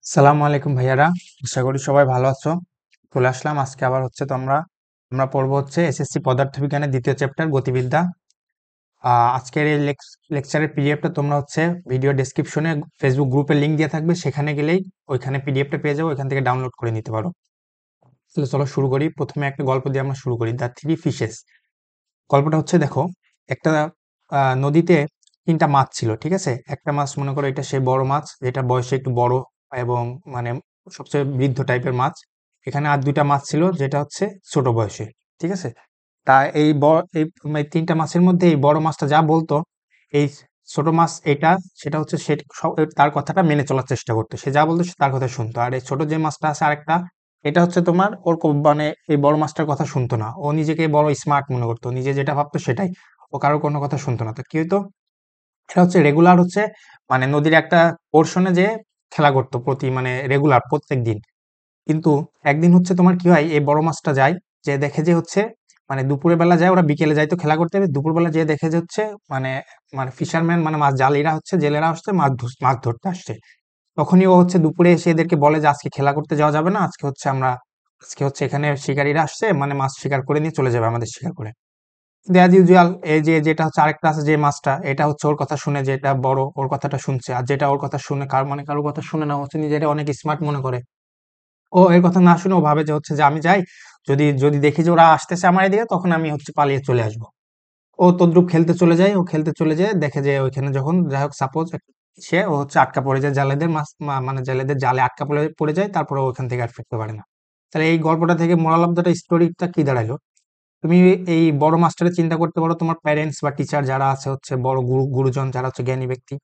সালামু আলাইকুম ভাইয়ারা, আশা করি সবাই ভালো আছো। চলে আসলাম আজকে আবার হচ্ছে তোমরা আমরা পড়বো হচ্ছে এসএসসি পদার্থবিজ্ঞানের দ্বিতীয় চ্যাপ্টার গতিবিদ্যা। আজকের এই লেকচারের পিডিএফটা তোমরা হচ্ছে ভিডিও ডেসক্রিপশনে ফেসবুক গ্রুপের লিংক দিয়ে থাকবে, সেখানে গেলেই ওইখানে পিডিএফটা পেয়ে যাবো, ওইখান থেকে ডাউনলোড করে নিতে পারো। তাহলে চলো শুরু করি। প্রথমে একটা গল্প দিয়ে আমরা শুরু করি, দ্য থ্রি ফিশেস। গল্পটা হচ্ছে, দেখো, একটা নদীতে তিনটা মাছ ছিল, ঠিক আছে। একটা মাছ মনে করো এটা সেই বড় মাছ, যেটা বয়সে একটু বড় এবং মানে সবচেয়ে বৃদ্ধ টাইপের মাছ। এখানে আর দুইটা মাছ ছিল যেটা হচ্ছে ছোট বয়সে, ঠিক আছে। তা এই তিনটা মাছের মধ্যে এই বড় মাছটা যা বলতো, এই ছোট মাছ এটা সেটা হচ্ছে সে তার কথাটা মেনে চলার চেষ্টা করতো। সে যা বলতো সে তার কথা শুনতো। আর এই ছোট যে মাছটা আছে আরেকটা, এটা হচ্ছে তোমার মানে এই বড় মাছটার কথা শুনতো না। ও নিজেকে বড় স্মার্ট মনে করতো, নিজে যেটা ভাবতো সেটাই। ও কারোর কোনো কথা শুনতো না। তো কি হতো, এটা হচ্ছে রেগুলার হচ্ছে মানে নদীর একটা পোর্শনে যে খেলা করতো প্রতি মানে রেগুলার প্রত্যেক দিন। কিন্তু একদিন হচ্ছে তোমার কি হয়, এই বড় মাছটা যায়, যে দেখে যে হচ্ছে মানে দুপুরের বেলা যায়, ওরা বিকেলে যায় তো খেলা করতে হবে, দুপুরবেলা যে দেখে যে হচ্ছে মানে মানে ফিশারম্যান মানে মাছ জালিরা হচ্ছে, জেলেরা হচ্ছে মাছ ধরতে আসছে। তখনই ও হচ্ছে দুপুরে এসে এদেরকে বলে যে আজকে খেলা করতে যাওয়া যাবে না, আজকে হচ্ছে এখানে শিকারীরা আসছে, মানে মাছ শিকার করে নিয়ে চলে যাবে আমাদের শিকার করে। অ্যাজ ইউজুয়াল এই যে যেটা হচ্ছে আরেকটা আছে যে মাছটা, এটা হচ্ছে ওর কথা শুনে, যেটা বড় ওর কথাটা শুনছে, আর যেটা ওর কথা শুনে কারোর কথা শুনে না, হচ্ছে নিজেরা অনেক স্মার্ট মনে করে। ও এর কথা না শুনে ও ভাবে যে হচ্ছে যে আমি যাই, যদি যদি দেখি যে ওরা আসতেছে আমার এদিকে, তখন আমি হচ্ছে পালিয়ে চলে আসবো। ও তদ্রুপ খেলতে চলে যায়। ও খেলতে চলে যায়, দেখে যে ওইখানে যখন যাই হোক সাপোজ সে ও হচ্ছে আটকা পড়ে যায়, জালেদের মানে জালেদের জালে আটকা পড়ে পড়ে যায়, তারপরে ও ওখান থেকে আর ফিরতে পারে না। তাহলে এই গল্পটা থেকে মোরাল অফ দ্য স্টোরিটা কি দাঁড়াইলো, তুমি এই বড় মাস্টারের চিন্তা করতে পারো, তোমার প্যারেন্টস বা টিচার যারা আছে হচ্ছে বড় গুরুজন যারা হচ্ছে জ্ঞানী ব্যক্তি,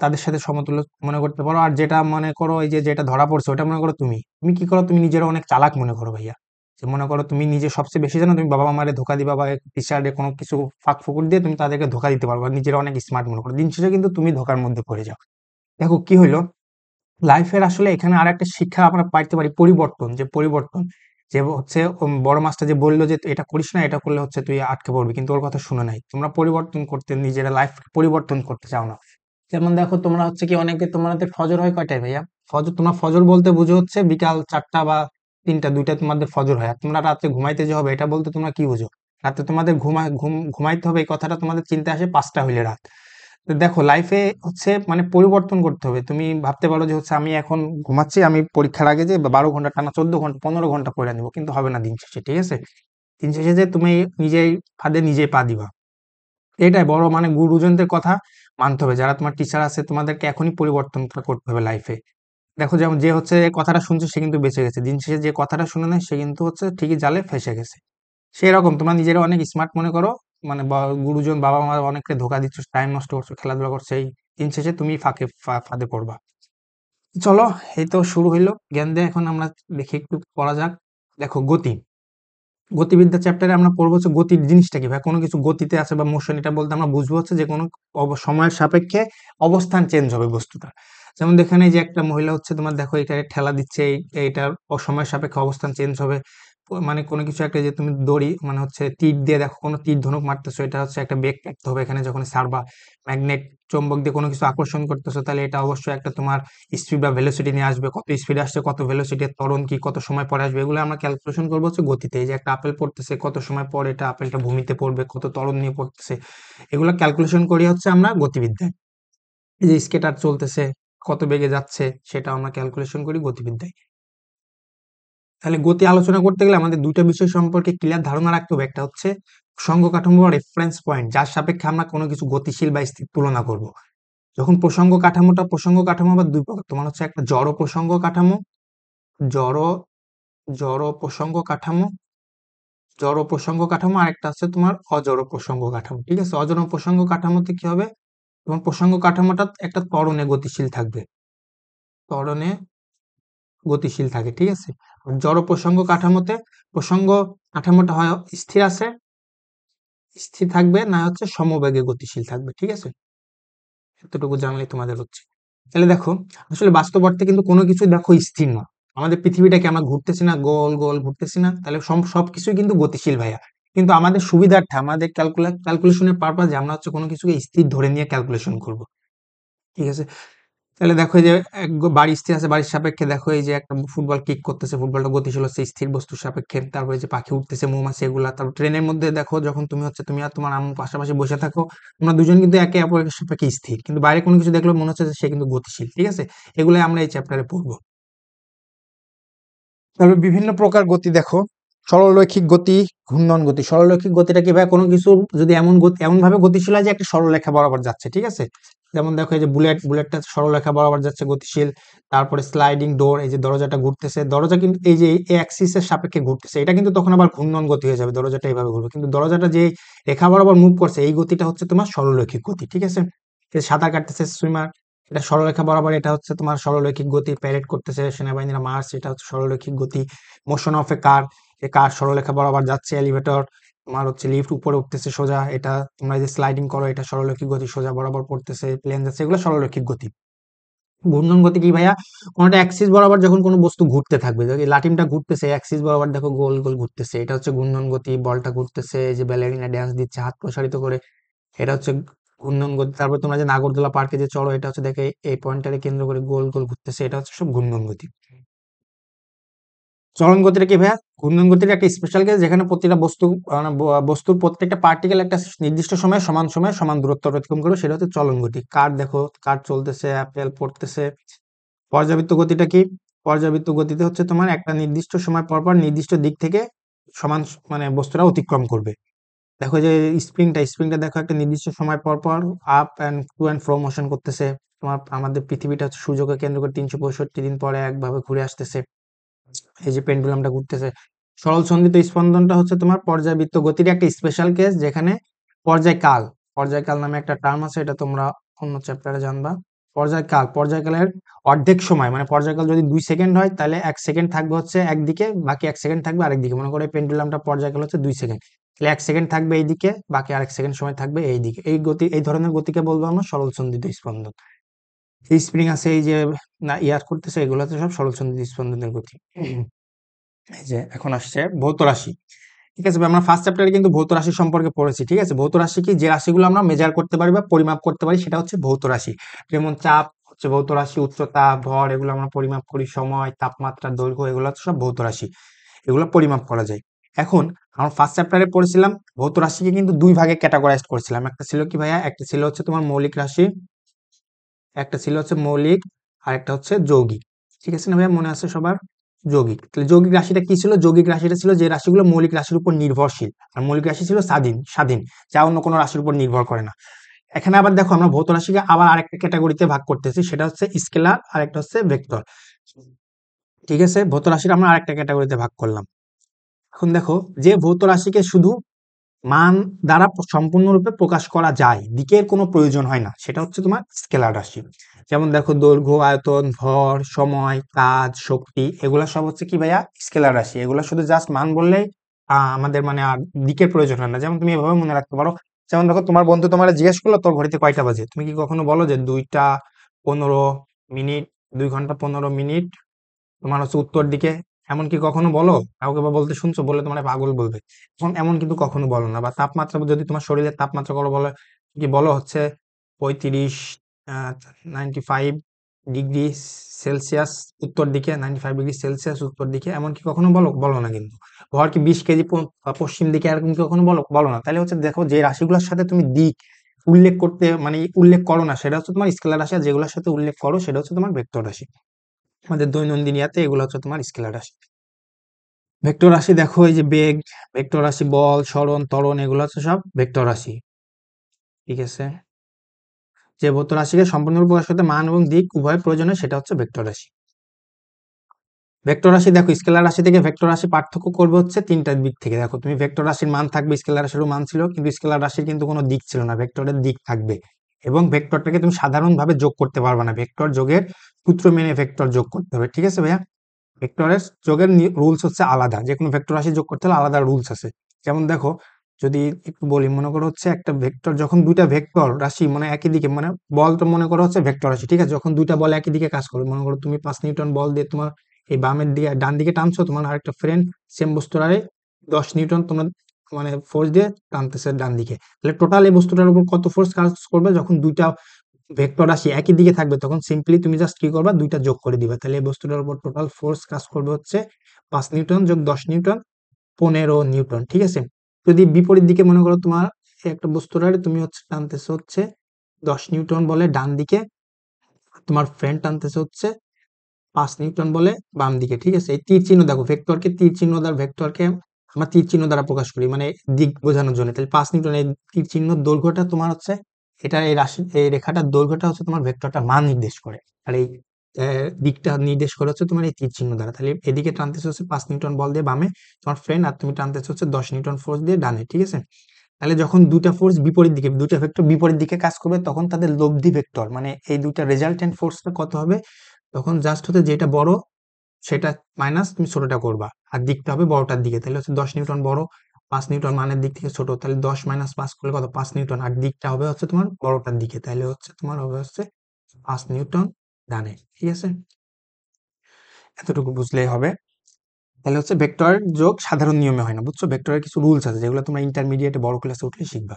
তাদের সাথে সমতুল্য মনে করতে পারো। আর যেটা মনে করো এই যে যেটা ধরা পড়ছে ওটা মনে করো তুমি তুমি কি করো, তুমি নিজের অনেক চালাক মনে করো ভাইয়া। যে মনে করো তুমি নিজে সবচেয়ে বেশি জানো, তুমি বাবা মারে ধোকা দিবা বা টিচারে কোনো কিছু ফাঁক ফুকুর দিয়ে তুমি তাদেরকে ধোকা দিতে পারবা, নিজের অনেক স্মার্ট মনে করো। দিন শেষে কিন্তু তুমি ধোকার মধ্যে পড়ে যাও। দেখো কি হইলো, লাইফের আসলে এখানে আর একটা শিক্ষা আমরা পাইতে পারি, পরিবর্তন। যে পরিবর্তন, যে হচ্ছে বড় মাস্টার যে বললো যে তুই এটা করিস না, এটা করলে হচ্ছে তুই আটকে পড়বি, কিন্তু ওর কথা শুনে নাই। তোমরা পরিবর্তন করতে, নিজের লাইফ পরিবর্তন করতে চাও না। যেমন দেখো, তোমরা হচ্ছে কি অনেকে, তোমাদের ফজর হয় কয়টায় ভাইয়া? তোমরা ফজর বলতে বুঝো হচ্ছে বিকাল 4টা বা 3টা 2টা তোমাদের ফজর হয়। আর তোমরা রাতে ঘুমাইতে যে হবে এটা বলতে তোমরা কি বুঝো? রাতে তোমাদের ঘুমাইতে হবে, এই কথাটা তোমাদের চিন্তা আসে 5টা হইলে রাত। তো দেখো লাইফে হচ্ছে মানে পরিবর্তন করতে হবে। তুমি ভাবতে পারো যে হচ্ছে আমি এখন ঘুমাচ্ছি, আমি পরীক্ষার আগে যে 12 ঘন্টা টানা 14 ঘন্টা 15 ঘন্টা পড়ে নিবো, কিন্তু হবে না দিন শেষে, ঠিক আছে। দিন শেষে যে তুমি নিজেই ফাঁদে নিজেই পা দিবা। এটাই বড় মানে গুরুজনদের কথা মানতে হবে, যারা তোমার টিচার আছে তোমাদেরকে এখনই পরিবর্তনটা করতে হবে লাইফে। দেখো যেমন যে হচ্ছে এই কথাটা শুনছে সে কিন্তু বেঁচে গেছে, দিন শেষে যে কথাটা শুনে নেয় সে কিন্তু হচ্ছে ঠিকই জালে ফেসে গেছে। সেরকম তোমরা নিজেরা অনেক স্মার্ট মনে করো, মানে গুরুজন বাবা মা অনেককে ধোকা দিচ্ছ, টাইম নষ্ট করছো, খেলাধুলা করছো, এই দিন শেষে তুমি ফাঁদে পড়বা। চলো, এই তো শুরু হইলো জ্ঞান দিয়ে, এখন আমরা দেখি একটু পড়া যাক। দেখো গতিবিদ্যা চ্যাপ্টারে আমরা পড়বো হচ্ছে গতির জিনিসটা কি ভাই, কোনো কিছু গতিতে আছে বা মোশন, এটা বলতে আমরা বুঝবো হচ্ছে যে কোনো সময়ের সাপেক্ষে অবস্থান চেঞ্জ হবে বস্তুটা। যেমন এখানে যে একটা মহিলা হচ্ছে তোমার, দেখো এটা ঠেলা দিচ্ছে, এইটার সময়ের সাপেক্ষে অবস্থান চেঞ্জ হবে। মানে কোনো কিছু একটা যে তুমি দড়ি মানে হচ্ছে তীর দিয়ে, দেখো কোনো তীর ধনুক মারতেছো, এটা হচ্ছে একটা বেগ রাখতে হবে এখানে যখন ছাড়বা। ম্যাগনেট চৌম্বক দিয়ে কোনো কিছু আকর্ষণ করতেছো, তাহলে এটা অবশ্যই একটা তোমার স্পিড বা ভেলোসিটি নিয়ে আসবে, কত স্পিড আসছে, কত ভেলোসিটি, ত্বরণ কি, কত সময় পরে আসবে, এগুলো আমরা ক্যালকুলেশন করবো হচ্ছে গতিতে। এই যে একটা আপেল পড়তেছে, কত সময় পর এটা আপেলটা ভূমিতে পড়বে, কত ত্বরণ নিয়ে পড়তেছে, এগুলো ক্যালকুলেশন করি হচ্ছে আমরা গতিবিদ্যায়। এই যে স্কেটার চলতেছে, কত বেগে যাচ্ছে, সেটা আমরা ক্যালকুলেশন করি গতিবিদ্যায়। তাহলে গতি আলোচনা করতে গেলে আমাদের দুইটা বিষয় সম্পর্কে ক্লিয়ার ধারণা রাখতে হবে। একটা হচ্ছে প্রসঙ্গ কাঠামো বা রেফারেন্স পয়েন্ট, যার সাপেক্ষে আমরা কোনো কিছু গতিশীল বা স্থির তুলনা করব। যখন প্রসঙ্গ কাঠামো আবার দুই প্রকার, তোমার হচ্ছে একটা জড় প্রসঙ্গ কাঠামো, জড় জড় প্রসঙ্গ কাঠামো জড় প্রসঙ্গ কাঠামো, আর একটা আছে তোমার অজড় প্রসঙ্গ কাঠামো, ঠিক আছে। অজড় প্রসঙ্গ কাঠামোতে কি হবে, তোমার প্রসঙ্গ কাঠামোটা একটা ত্বরণে গতিশীল থাকবে, ত্বরণে গতিশীল থাকে, ঠিক আছে। আর জড় প্রসঙ্গ কাঠামোতে প্রসঙ্গ কাঠামোটা হয় স্থির আছে, স্থির থাকবে, না হচ্ছে সমবেগে গতিশীল থাকবে, ঠিক আছে। এতটুকু জানলে তোমাদের হচ্ছে। তাহলে দেখো, আসলে বাস্তব অর্থে কিন্তু কোনো কিছু দেখো স্থির না। আমাদের পৃথিবীটাকে আমরা ঘুরতেছি না, গোল গোল ঘুরতেছি না, তাহলে সবকিছুই কিন্তু গতিশীল ভাইয়া। কিন্তু আমাদের সুবিধার্থে, আমাদের ক্যালকুলেশনের পারপাজে আমরা হচ্ছে কোনো কিছুকে স্থির ধরে নিয়ে ক্যালকুলেশন করব, ঠিক আছে। তাহলে দেখো এই যে বাড়ি স্থির আছে, বাড়ির সাপেক্ষে দেখো এই যে একটা ফুটবল কিক করতেছে, ফুটবলটা গতিশীল হচ্ছে স্থির বস্তুর সাপেক্ষে। তারপরে যে পাখি উঠতেছে, মৌমাছি, এগুলা। তারপর ট্রেনের মধ্যে দেখো যখন তুমি আর তোমার আম্মু পাশাপাশি বসে থাকো, তোমরা দুজন কিন্তু একে অপরের সাপেক্ষে স্থির, কিন্তু বাইরে কোনো কিছু দেখলে মনে হচ্ছে যে সে কিন্তু গতিশীল। ঠিক আছে, এগুলো আমরা এই চ্যাপ্টারে পড়বো। তারপর বিভিন্ন প্রকার গতি দেখো, সরলরৈখিক গতি, ঘূর্ণন গতি। সরলরৈখিক গতিটা কি ভাই, কোনো কিছু যদি এমন ভাবে গতিশীল হয় যে একটা সরলরেখা বরাবর যাচ্ছে। ঠিক আছে, যেমন দেখো এই যে বুলেটটা সরলরেখা বরাবর যাচ্ছে, গতিশীল। তারপরে স্লাইডিং ডোর, এই যে দরজাটা ঘুরতেছে, দরজা কিন্তু এই যে অ্যাক্সিসের সাপেক্ষে ঘুরতেছে, এটা কিন্তু তখন আবার ঘূর্ণন গতি হয়ে যাবে, দরজাটা এইভাবে ঘুরবে। কিন্তু দরজাটা যে রেখা বরাবর মুভ করছে, এই গতিটা হচ্ছে তোমার সরলরৈখিক গতি। ঠিক আছে, এই সাঁতার কাটতেছে সুইমার, এটা সরলরেখা বরাবর, এটা হচ্ছে তোমার সরলরৈখিক গতি। প্যারেড করতেছে সেনাবাহিনীরা মার্চ, এটা হচ্ছে সরলরৈখিক গতি। মোশন অফ এ কার, এ কার সরলরেখা বরাবর যাচ্ছে। এলিভেটর, তোমার হচ্ছে লিফট উপরে উঠতেছে সোজা, এটা তোমরা যে স্লাইডিং করো, এটা সরলরৈখিক গতি, সোজা বরাবর পড়তেছে। প্লেন যাচ্ছে, এগুলো সরলরৈখিক গতি। ঘূর্ণন গতি কি ভাইয়া, কোনটা অ্যাক্সিস বরাবর যখন কোনো বস্তু ঘুরতে থাকবে, যদি লাটিমটা ঘুরতেছে অ্যাক্সিস বরাবর, দেখো গোল গোল ঘুরতেছে, এটা হচ্ছে ঘূর্ণন গতি। বলটা ঘুরতেছে, এই যে ব্যালেরিনা ড্যান্স দিচ্ছে হাত প্রসারিত করে, এটা হচ্ছে ঘূর্ণন গতি। তারপর তোমরা যে নাগরদোলা পার্কে যে চড়ো, এটা হচ্ছে দেখে এই পয়েন্টটাকে কেন্দ্র করে গোল গোল ঘুরতেছে, এটা হচ্ছে সব ঘূর্ণন গতি। চলন গতিটা কি ভাইয়া, ঘূর্ণন গতির একটা স্পেশাল কেস, যেখানে প্রতিটা বস্তুর প্রত্যেকটা পার্টিকেল একটা নির্দিষ্ট সময়ে সমান সমান দূরত্ব অতিক্রম করবে, সেটা হচ্ছে চলন গতি। কার দেখো, কার চলতেছে, অ্যাপেল পড়তেছে। পর্যাবৃত্ত গতিটা কি, পর্যাবৃত্ত গতিতে হচ্ছে তোমার একটা নির্দিষ্ট সময় পর পর নির্দিষ্ট দিক থেকে সমান মানে বস্তুরা অতিক্রম করবে। দেখো যে স্প্রিংটা দেখো একটা নির্দিষ্ট সময় পর পর up and to and fro motion করতেছে। তোমার আমাদের পৃথিবীটা হচ্ছে সূর্যকে কেন্দ্র করে 365 দিন পরে একভাবে ঘুরে আসতেছে, এই যে পেন্ডুলামটা ঘুরতেছে। সরল সন্ধিত স্পন্দনটা হচ্ছে তোমার পর্যায়বৃত্ত গতির একটা স্পেশাল কেস, যেখানে পর্যায়কাল, পর্যায়কাল নামে একটা টার্ম আছে, এটা তোমরা অন্য চ্যাপ্টারে জানবা। পর্যায়কালের অর্ধেক সময়, মানে পর্যায়কাল যদি 2 সেকেন্ড হয়, তাহলে 1 সেকেন্ড থাকবে হচ্ছে একদিকে, বাকি 1 সেকেন্ড থাকবে আরেকদিকে। মনে করো এই পেন্ডুলামটা পর্যায়কাল হচ্ছে 2 সেকেন্ড, তাহলে 1 সেকেন্ড থাকবে এইদিকে, বাকি আরেক সেকেন্ড সময় থাকবে এইদিকে। এই গতি, এই ধরনের গতিকে বলবো আমরা সরল সন্ধিত স্পন্দন। এই স্প্রিং আছে, এই যে না ইয়ার করতেছে, এগুলো হচ্ছে সব সরল সন্ধিত স্পন্দনের গতি। এই যে এখন আসছে ভৌত রাশি। ঠিক আছে ভাই, আমরা ফার্স্ট চ্যাপ্টারে কিন্তু ভৌত রাশি সম্পর্কে পড়েছি। ঠিক আছে, ভৌত রাশি কি, যে রাশিগুলো আমরা মেজার করতে পারি বা পরিমাপ করতে পারি, সেটা হচ্ছে ভৌত রাশি। যেমন চাপ হচ্ছে ভৌত রাশি, উচ্চতা, ভর, এগুলো আমরা পরিমাপ করি। সময়, তাপমাত্রা, দৈর্ঘ্য, এগুলো হচ্ছে সব ভৌত রাশি, এগুলো পরিমাপ করা যায়। এখন আমরা ফার্স্ট চ্যাপ্টারে পড়েছিলাম ভৌত রাশিকে কিন্তু দুই ভাগে ক্যাটাগরাইজ করেছিলাম। একটা ছিল কি ভাইয়া, একটা ছিল হচ্ছে তোমার মৌলিক রাশি, একটা ছিল হচ্ছে মৌলিক, আর একটা হচ্ছে যৌগিক। ঠিক আছে না ভাইয়া, মনে আছে সবার? যৌগিক, তাহলে যৌগিক রাশিটা কি ছিল, যৌগিক রাশিটা ছিল যে রাশিগুলো মৌলিক রাশির উপর নির্ভরশীল, আর মৌলিক রাশি ছিল স্বাধীন স্বাধীন, যা অন্য কোনো রাশির উপর নির্ভর করে না। এখানে আবার দেখো আমরা ভৌত রাশিকে আবার আরেকটা ক্যাটাগরিতে ভাগ করতেছি, সেটা হচ্ছে স্কেলার, আর একটা হচ্ছে ভেক্টর। ঠিক আছে, ভৌত রাশির আমরা আরেকটা ক্যাটাগরিতে ভাগ করলাম। এখন দেখো, যে ভৌত রাশিকে শুধু মান দ্বারা সম্পূর্ণরূপে প্রকাশ করা যায়, দিকের কোনো প্রয়োজন হয় না, সেটা হচ্ছে তোমার স্কেলার রাশি। যেমন দেখো দৈর্ঘ্য, আয়তন, ভর, সময়, কাজ, শক্তি, এগুলা সব হচ্ছে কি ভাইয়া, স্কেলার রাশি। এগুলা শুধু জাস্ট মান বললেই আমাদের মানে আর দিকের প্রয়োজন হয় না। যেমন তুমি এভাবে মনে রাখতে পারো, যেমন দেখো তোমার বন্ধু তোমার জিজ্ঞেস করলো তোর ঘড়িতে কয়টা বাজে, তুমি কি কখনো বলো যে 2টা 15 মিনিট, 2 ঘন্টা 15 মিনিট তোমার হচ্ছে উত্তর দিকে, এমন কি কখনো বলো? কাউকে বা বলতে শুনছো, বললে তোমার পাগল বলবে। এখন এমন কিন্তু কখনো বলো না। বা তাপমাত্রা, যদি তোমার শরীরের তাপমাত্রা করো, বলো কি, বলো হচ্ছে 35 ডিগ্রি সেলসিয়াস উত্তর দিকে, 95 ডিগ্রি সেলসিয়াস উত্তর দিকে, এমন কি কখনো বলো? বলো না কিন্তু। ভর কি 20 কেজি পশ্চিম দিকে, এরকম কি কখনো বলো? বলো না। তাহলে হচ্ছে দেখো, যে রাশিগুলোর সাথে তুমি দিক উল্লেখ করতে মানে উল্লেখ করো না, সেটা হচ্ছে তোমার স্কেলার রাশি, আর যেগুলোর সাথে উল্লেখ করো সেটা হচ্ছে তোমার ভেক্টর রাশি। আমাদের দৈনন্দিন ইয়াতে এগুলো হচ্ছে তোমার স্কেলার রাশি। ভেক্টর রাশি দেখো, এই যে বেগ, ভেক্টর রাশি বল, সরণ, ত্বরণ, এগুলো হচ্ছে সব ভেক্টর রাশি। ঠিক আছে, যে ভেক্টর রাশিকে সম্পূর্ণরূপে প্রকাশ করতে মান এবং দিক উভয় প্রয়োজন হয়, সেটা হচ্ছে ভেক্টর রাশি। ভেক্টর রাশি দেখো, স্কেলার রাশি থেকে ভেক্টর রাশি পার্থক্য করবে হচ্ছে তিনটা দিক থেকে। দেখো তুমি, ভেক্টর রাশির মান থাকবে, স্কেলার রাশিরও মান ছিল, কিন্তু স্কেলার রাশির কিন্তু কোনো দিক ছিল না, ভেক্টরের দিক থাকবে। এবং ভেক্টরটাকে তুমি সাধারণভাবে যোগ করতে পারবে না, ভেক্টর যোগের সূত্র মেনে ভেক্টর যোগ করতে হবে। ঠিক আছে ভাইয়া, ভেক্টরের যোগের রুলস হচ্ছে আলাদা, যে কোনো ভেক্টর রাশি যোগ করতে হলে আলাদা রুলস আছে। যেমন দেখো, যদি একটু বলি, মনে করো হচ্ছে একটা ভেক্টর, যখন দুইটা ভেক্টর রাশি মানে একই দিকে, মানে বলটা মনে করো হচ্ছে ভেক্টর রাশি, ঠিক আছে, যখন দুইটা বল একই দিকে কাজ করবে, মনে করো তুমি 5 নিউটন বল দিয়ে তোমার এই বামের দিকে ডান দিকে টানছো, তোমার আরেকটা ফ্রেন্ড সেম বস্তুর আরে 10 নিউটন তোমার মানে ফোর্স দিয়ে টানতেছে ডান দিকে, তাহলে টোটাল এই বস্তুটার উপর কত ফোর্স কাজ করবে, যখন দুইটা ভেক্টর রাশি একই দিকে থাকবে তখন সিম্পলি তুমি জাস্ট কি করবা, দুইটা যোগ করে দিবা। তাহলে এই বস্তুটার উপর টোটাল ফোর্স কাজ করবে হচ্ছে 5 নিউটন যোগ 10 নিউটন, 15 নিউটন। ঠিক আছে, যদি বিপরীত দিকে মনে করো তোমার একটা বস্তুটার তুমি হচ্ছে টানতেছে হচ্ছে 10 নিউটন বলে ডান দিকে, তোমার ফ্রেন্ড টানতেছে হচ্ছে 5 নিউটন বলে বাম দিকে। ঠিক আছে, এই তীর চিহ্ন দেখো, ভেক্টরকে তীর চিহ্ন দ্বারা, ভেক্টরকে আমরা তীর চিহ্ন দ্বারা প্রকাশ করি মানে দিক বোঝানোর জন্য। তাহলে 5 নিউটন এই তীর চিহ্ন দৈর্ঘ্যটা তোমার হচ্ছে, এটা এই রাশি এই রেখাটার দৈর্ঘ্যটা হচ্ছে তোমার ভেক্টরটার মান নির্দেশ করে, আর এই দিকটা নির্দেশ করে হচ্ছে তোমার এই তীর চিহ্ন দ্বারা। তাহলে এদিকে টানতেছে হচ্ছে 5 নিউটন বল দিয়ে বামে তোমার ফ্রেন্ড, আর তুমি টানতেছে হচ্ছে 10 নিউটন ফোর্স দিয়ে ডানে। ঠিক আছে, তাহলে যখন দুটা ফোর্স বিপরীত দিকে, দুটা ভেক্টর বিপরীত দিকে কাজ করবে তখন তাদের লব্ধি ভেক্টর মানে এই দুইটা রেজাল্টেন্ট ফোর্সটা কত হবে, তখন জাস্ট হতে যেটা বড় সেটা মাইনাস তুমি ছোটটা করবা, আর দিকটা হবে বড়টার দিকে। তাহলে হচ্ছে 10 নিউটন বড়, 5 নিউটন মানের দিক থেকে ছোট, তাহলে 10 - 5 করলে কত, 5 নিউটন, আর দিকটা হবে হচ্ছে তোমার বড়টার দিকে, তাহলে হচ্ছে তোমার হবে হচ্ছে 5 নিউটন ডানে। ঠিক আছে, এতটুকু বুঝলেই হবে। তাহলে হচ্ছে ভেক্টর যোগ সাধারণ নিয়মে হয় না, বুঝছো, ভেক্টরের কিছু রুলস আছে যেগুলো তোমরা ইন্টারমিডিয়েটে বড় ক্লাসে উঠলে শিখবা।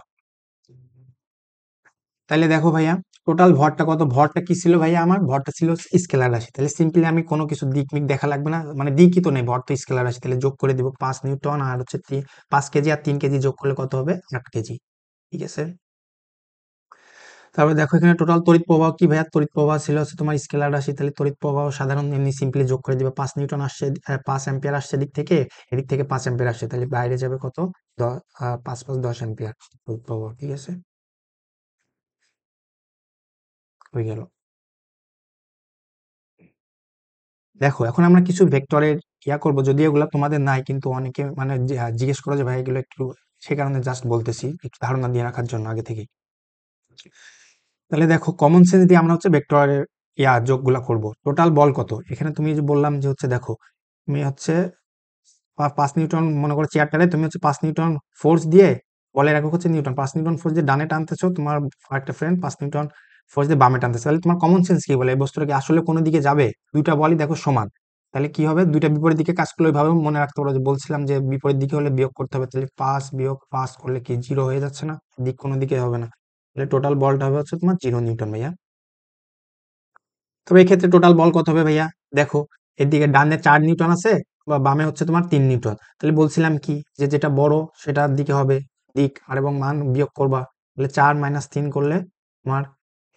তাহলে দেখো ভাইয়া, টোটাল ভরটা কত, ভরটা কি ছিল ভাইয়া, আমার ভরটা ছিল স্কেলার রাশি। তাহলে সিম্পলি আমি কোনো কিছু দিক মিক দেখা লাগবে না, মানে দিকই তো নেই, ভর তো স্কেলার রাশি। তাহলে যোগ করে দিব 5 নিউটন আর হচ্ছে 5 কেজি আর 3 কেজি যোগ করলে কত হবে, 8 কেজি। ঠিক আছে, তারপরে দেখো এখানে টোটাল তড়িৎ প্রবাহ কি ভাইয়া, তড়িৎ প্রবাহ ছিল হচ্ছে তোমার স্কেলার রাশি, তাহলে তড়িৎ প্রবাহ সাধারণ এমনি সিম্পলি যোগ করে দিবে। 5 নিউটন আসছে, 5 অ্যাম্পিয়ার আসছে দিক থেকে, এদিক থেকে 5 অ্যাম্পিয়ার আসছে, তাহলে বাইরে যাবে কত, 5 + 10 অ্যাম্পিয়ার তড়িৎ প্রবাহ। ঠিক আছে, হয়ে গেল। দেখো এখন আমরা কিছু ভেক্টরের ইয়া করব, যদি এগুলো তোমাদের নাই, কিন্তু অনেকে মানে জিজ্ঞেস করো যে ভাই এগুলো একটু, সে কারণে জাস্ট বলতেছি একটু ধারণা দিয়ে রাখার জন্য আগে থেকে। তাহলে দেখো কমন সেন্স দিয়ে আমরা হচ্ছে ভেক্টরের যোগগুলা করব। টোটাল বল কত, এখানে তুমি যে বললাম যে হচ্ছে দেখো, তুমি হচ্ছে 5 নিউটন মনে করো চেয়ারটারে, তুমি হচ্ছে 5 নিউটন ফোর্স দিয়ে, বলের একক হচ্ছে নিউটন, 5 নিউটন ফোর্স দিয়ে ডানে টানতেছো, তোমার একটা ফ্রেন্ড 5 নিউটন ফোর্স দিয়ে বামে টানতেছে, তাহলে তোমার কমন সেন্স কি বলে, এই বস্তুটা কি আসলে কোনো দিকে যাবে, দুইটা বলই দেখো সমান, তাহলে কি হবে, দুইটা বিপরীত দিকে কাজ করলে ওইভাবে মনে রাখতে পারো, যে বলছিলাম যে বিপরীত দিকে হলে বিয়োগ করতে হবে, তাহলে 5 - 5 করলে কি 0 হয়ে যাচ্ছে না, দিক কোনো দিকে হবে না, তাহলে টোটাল বলটা হবে হচ্ছে তোমার 0 নিউটন ভাইয়া। তবে এই ক্ষেত্রে টোটাল বল কত হবে ভাইয়া, দেখো এদিকে ডানে 4 নিউটন আছে, বা বামে হচ্ছে তোমার 3 নিউটন, তাহলে বলছিলাম কি যে যেটা বড় সেটার দিকে হবে দিক, আর এবং মান বিয়োগ করবা, তাহলে 4 - 3 করলে তোমার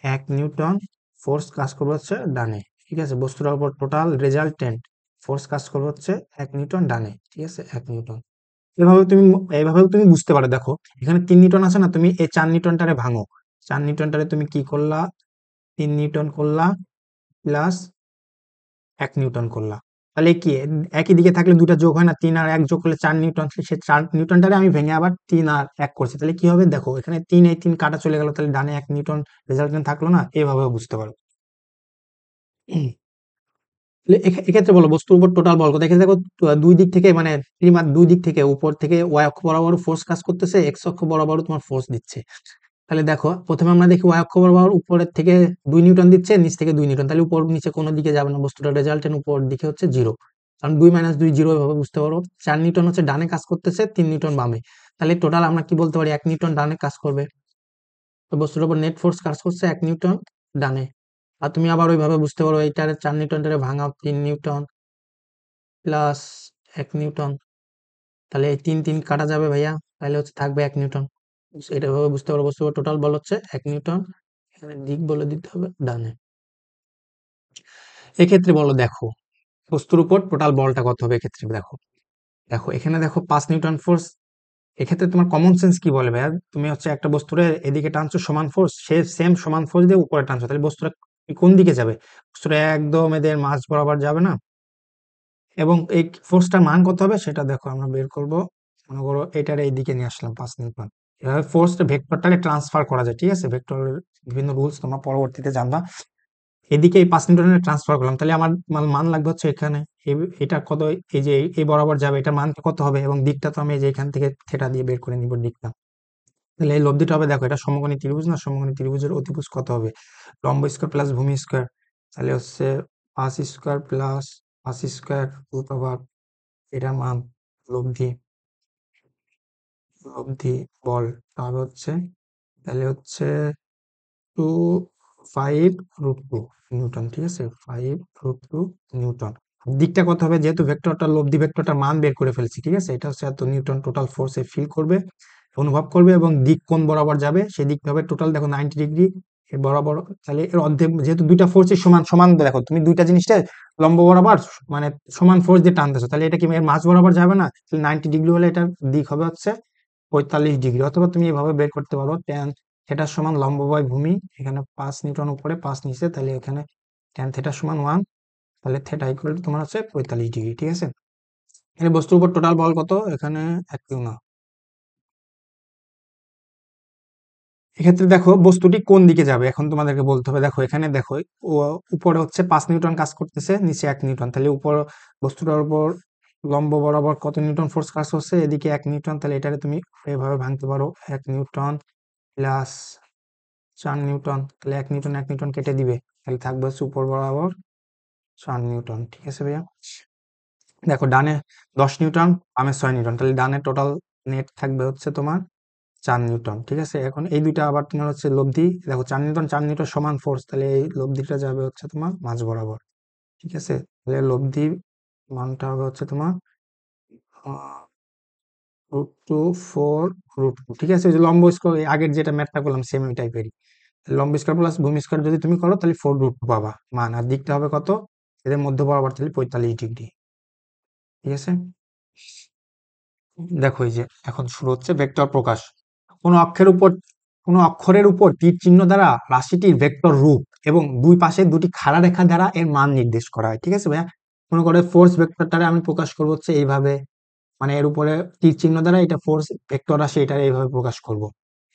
1 নিউটন ফোর্স কাজ করবে হচ্ছে ডানে। ঠিক আছে, বস্তুটার উপর টোটাল রেজাল্টেন্ট ফোর্স কাজ করবে হচ্ছে 1 নিউটন ডানে। ঠিক আছে, 1 নিউটন। এভাবেও তুমি বুঝতে পারো, দেখো এখানে 3 নিউটন আছে না, তুমি এই 4 নিউটনটারে ভাঙো, 4 নিউটনটারে তুমি কি করলা, 3 নিউটন করলা প্লাস 1 নিউটন করলা, তাহলে কি একই দিকে থাকলে দুটা যোগ হয় না, 3 আর 1 যোগ করলে 4 নিউটন, সে 4 নিউটনটারে আমি ভেঙে আবার 3 আর 1 করছি, তাহলে কি হবে দেখো, এখানে 3 এই 3 কাটা চলে গেল, তাহলে ডানে 1 নিউটন রেজাল্টেন্ট থাকলো না, এভাবেও বুঝতে পারো। তাহলে এক্ষেত্রে বলো বস্তুর উপর টোটাল বল কত, এখানে দেখো দুই দিক থেকে মানে দুই দিক থেকে, উপর থেকে ওয়াই অক্ষ বরাবর ফোর্স কাজ করতেছে, এক্স অক্ষ বরাবর তোমার ফোর্স দিচ্ছে। তাহলে দেখো প্রথমে আমরা দেখি ওয়াই অক্ষ বরাবর উপরের থেকে 2 নিউটন দিচ্ছে, নিচ থেকে 2 নিউটন, তাহলে উপর নিচে কোনো দিকে যাবে না, বস্তুটা রেজাল্টেন্ট উপর দিকে হচ্ছে 0, কারণ 2 - 2 0 এভাবে বুঝতে পারো। 4 নিউটন হচ্ছে ডানে কাজ করতেছে, 3 নিউটন বামে, তাহলে টোটাল আমরা কি বলতে পারি, 1 নিউটন ডানে কাজ করবে, তো বস্তুর উপর নেট ফোর্স কাজ করছে 1 নিউটন ডানে। আর তুমি আবার ওইভাবে বুঝতে পারো, এইটারে 4 নিউটনটারে ভাঙাও, 3 নিউটন প্লাস 1 নিউটন, তাহলে এই 3 3 কাটা যাবে ভাইয়া, তাহলে হচ্ছে থাকবে 1 নিউটন। এটা ভাবে বুঝতে পারো, বস্তুর টোটাল বল হচ্ছে 1 নিউটন, এখানে দিক বলে দিতে হবে ডানে। এক্ষেত্রে বলো দেখো বস্তুর উপর টোটাল বলটা কত হবে, এক্ষেত্রে দেখো, দেখো এখানে দেখো 5 নিউটন ফোর্স, এক্ষেত্রে তোমার কমন সেন্স কি বলে ভাইয়া, তুমি হচ্ছে একটা বস্তুরে এদিকে টানছো সমান ফোর্স, সে সেম সমান ফোর্স দিয়ে উপরে টানছো, তাহলে বস্তুটা কোন দিকে যাবে, বস্তুটা একদম এদের মাঝ বরাবর যাবে না, এবং এই ফোর্সটার মান কত হবে সেটা দেখো আমরা বের করব। মনে করো এটার এইদিকে নিয়ে আসলাম 5 নিউটন, এভাবে ফোর্সটা ভেক্টরটাকে ট্রান্সফার করা যায়। ঠিক আছে, ভেক্টরের বিভিন্ন রুলস তোমরা পরবর্তীতে জানবা। এদিকে এই 5 নিউটনের ট্রান্সফার করলাম, তাহলে আমার মান লাগবে হচ্ছে এখানে, এটা কত, এই যে এই বরাবর যাবে, এটার মান কত হবে, এবং দিকটা তো আমি এই যে এখান থেকে থেটা দিয়ে বের করে নিব দিকটা, তাহলে এই লব্ধিটা হবে, দেখো এটা সমকোণী ত্রিভুজ না, সমকোণী ত্রিভুজের অতিভুজ কত হবে, লম্ব স্কয়ার প্লাস ভূমি স্কয়ার, তাহলে হচ্ছে 5 square plus 5 square root over, এটা মান লব্ধি, লব্ধি বল হবে হচ্ছে, তাহলে হচ্ছে 2 5√2 নিউটন, ঠিক আছে, 5√2 নিউটন। দিকটা কত হবে, যেহেতু ভেক্টরটা লব্ধি ভেক্টরটার মান বের করে ফেলছি, ঠিক আছে, এটা হচ্ছে এত নিউটন টোটাল ফোর্সে ফিল করবে, অনুভব করবে, এবং দিক কোন বরাবর যাবে সেই দিক হবে টোটাল দেখো 90 ডিগ্রি এর বরাবর। তাহলে এর অর্ধেক, যেহেতু দুইটা ফোর্সই সমান সমান, দেখো তুমি দুইটা জিনিসটা লম্ব বরাবর মানে সমান ফোর্স দিয়ে টানতেছো, তাহলে এটা কি এর মাঝ বরাবর যাবে না? তাহলে 90 ডিগ্রি হলে এটার দিক হবে হচ্ছে 45 ডিগ্রি। অথবা তুমি এভাবে বের করতে পারো, ট্যান থেটা সমান লম্ব বাই ভূমি, এখানে 5 নিউটন উপরে 5 নিচে, তাহলে এখানে ট্যান থেটা সমান 1, তাহলে থেটা ইকুয়াল টু তোমার হচ্ছে 45 ডিগ্রি, ঠিক আছে। এখানে বস্তুর উপর টোটাল বল কত, এখানে এক কেউ না। এক্ষেত্রে দেখো বস্তুটি কোন দিকে যাবে এখন তোমাদেরকে বলতে হবে। দেখো এখানে দেখো ও উপরে হচ্ছে 5 নিউটন কাজ করতেছে, নিচে 1 নিউটন, তাহলে উপর বস্তুটার উপর লম্ব বরাবর কত নিউটন ফোর্স কাজ করছে, এদিকে 1 নিউটন, তাহলে এটারে তুমি এভাবে ভাঙতে পারো, 1 নিউটন প্লাস 4 নিউটন, তাহলে 1 নিউটন 1 নিউটন কেটে দিবে, তাহলে থাকবে হচ্ছে উপর বরাবর 4 নিউটন, ঠিক আছে ভাইয়া। দেখো ডানে 10 নিউটন, বামে 6 নিউটন, তাহলে ডানে টোটাল নেট থাকবে হচ্ছে তোমার 4 নিউটন, ঠিক আছে। এখন এই দুইটা আবার তোমার হচ্ছে লব্ধি, দেখো 4 নিউটন 4 নিউটন সমান ফোর্স, তাহলে এই লব্ধিটা যাবে হচ্ছে তোমার মাঝ বরাবর, ঠিক আছে। তাহলে লব্ধি মানটা হবে হচ্ছে তোমার √2 4√2, ঠিক আছে। ওই যে লম্ব স্কোয়ার আগের যেটা ম্যাথটা করলাম সেম ওই টাইপেরই, লম্ব স্কোয়ার প্লাস ভূমি স্কোয়ার যদি তুমি করো তাহলে 4√2 পাবা মান, আর দিকটা হবে কত, এদের মধ্যে বরাবর, তাহলে 45 ডিগ্রি, ঠিক আছে। দেখো এই যে এখন শুরু হচ্ছে ভেক্টর প্রকাশ। কোনো অক্ষরের উপর কোনো অক্ষরের উপর তীর চিহ্ন দ্বারা রাশিটির ভেক্টর রূপ এবং দুই পাশে দুটি খাড়া রেখা দ্বারা এর মান নির্দেশ করা হয়, ঠিক আছে ভাইয়া। মনে করে ফোর্স ভেক্টরটারে আমি প্রকাশ করবো হচ্ছে এইভাবে, মানে এর উপরে তীর চিহ্ন দ্বারা এটা ফোর্স ভেক্টর রাশি, এটা এইভাবে প্রকাশ করব।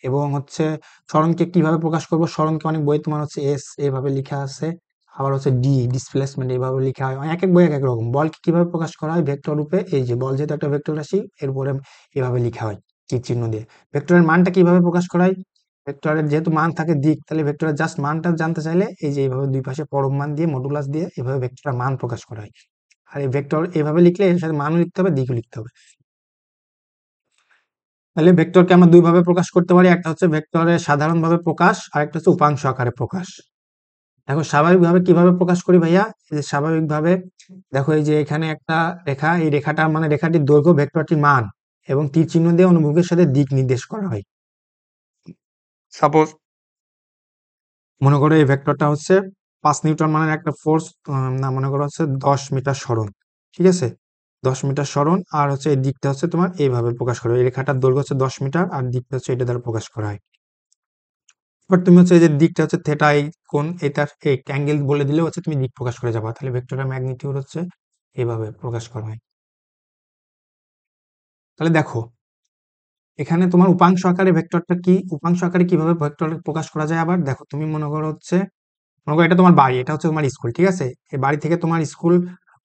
এবং হচ্ছে সরণকে কিভাবে প্রকাশ করব, সরণকে অনেক বই তোমার হচ্ছে এস এইভাবে লেখা আছে, আবার হচ্ছে ডি ডিসপ্লেসমেন্ট এইভাবে লেখা হয়, এক এক বই এক এক রকম। বলকে কিভাবে প্রকাশ করা হয় ভেক্টর রূপে, এই যে বল যেহেতু একটা ভেক্টর রাশি, এরপরে এভাবে লেখা হয় তীর চিহ্ন দিয়ে। ভেক্টরের মানটা কিভাবে প্রকাশ করা হয়, ভেক্টরের যেহেতু মান থাকে দিক, তাহলে ভেক্টরের জাস্ট মানটা জানতে চাইলে এই যে এইভাবে দুই পাশে পরম মান দিয়ে মডুলাস দিয়ে এভাবে ভেক্টরের মান প্রকাশ করা হয়। আর এই ভেক্টর এভাবে লিখলে এর সাথে মানও লিখতে হবে, দিকও লিখতে হবে। তাহলে ভেক্টরকে আমরা দুই ভাবে প্রকাশ করতে পারি, একটা হচ্ছে ভেক্টরের সাধারণভাবে প্রকাশ, আর একটা হচ্ছে উপাংশ আকারে প্রকাশ। দেখো স্বাভাবিকভাবে কিভাবে প্রকাশ করি ভাইয়া, এই যে স্বাভাবিকভাবে দেখো এই যে এখানে একটা রেখা, এই রেখাটা মানে রেখাটির দৈর্ঘ্য, ভেক্টরটির মান, এবং তীর চিহ্ন দিয়ে অনুভূমিকের সাথে দিক নির্দেশ করা হয়। সাপোজ মনে করো এই ভেক্টরটা হচ্ছে 5 নিউটন মানের একটা ফোর্স, না মনে করো হচ্ছে 10 মিটার সরণ, ঠিক আছে, 10 মিটার সরণ, আর হচ্ছে এই দিকটা হচ্ছে তোমার এইভাবে প্রকাশ করা হয়। এই রেখাটার দৈর্ঘ্য হচ্ছে 10 মিটার, আর দিকটা হচ্ছে এটা দ্বারা প্রকাশ করা হয়। বাট তুমি হচ্ছে এই যে দিকটা হচ্ছে থেটা, এই কোণ এটার এই অ্যাঙ্গেল বলে দিলে হচ্ছে তুমি দিক প্রকাশ করে যাবা, তাহলে ভেক্টরের ম্যাগনিটিউড হচ্ছে এইভাবে প্রকাশ করা হয়। তাহলে দেখো এখানে তোমার উপাংশ আকারে ভেক্টরটা কি, উপাংশ আকারে কিভাবে ভেক্টর প্রকাশ করা যায়, আবার দেখো তুমি মনে করো হচ্ছে, মনে করো এটা তোমার বাড়ি, এটা হচ্ছে তোমার স্কুল, ঠিক আছে। এই বাড়ি থেকে তোমার স্কুল,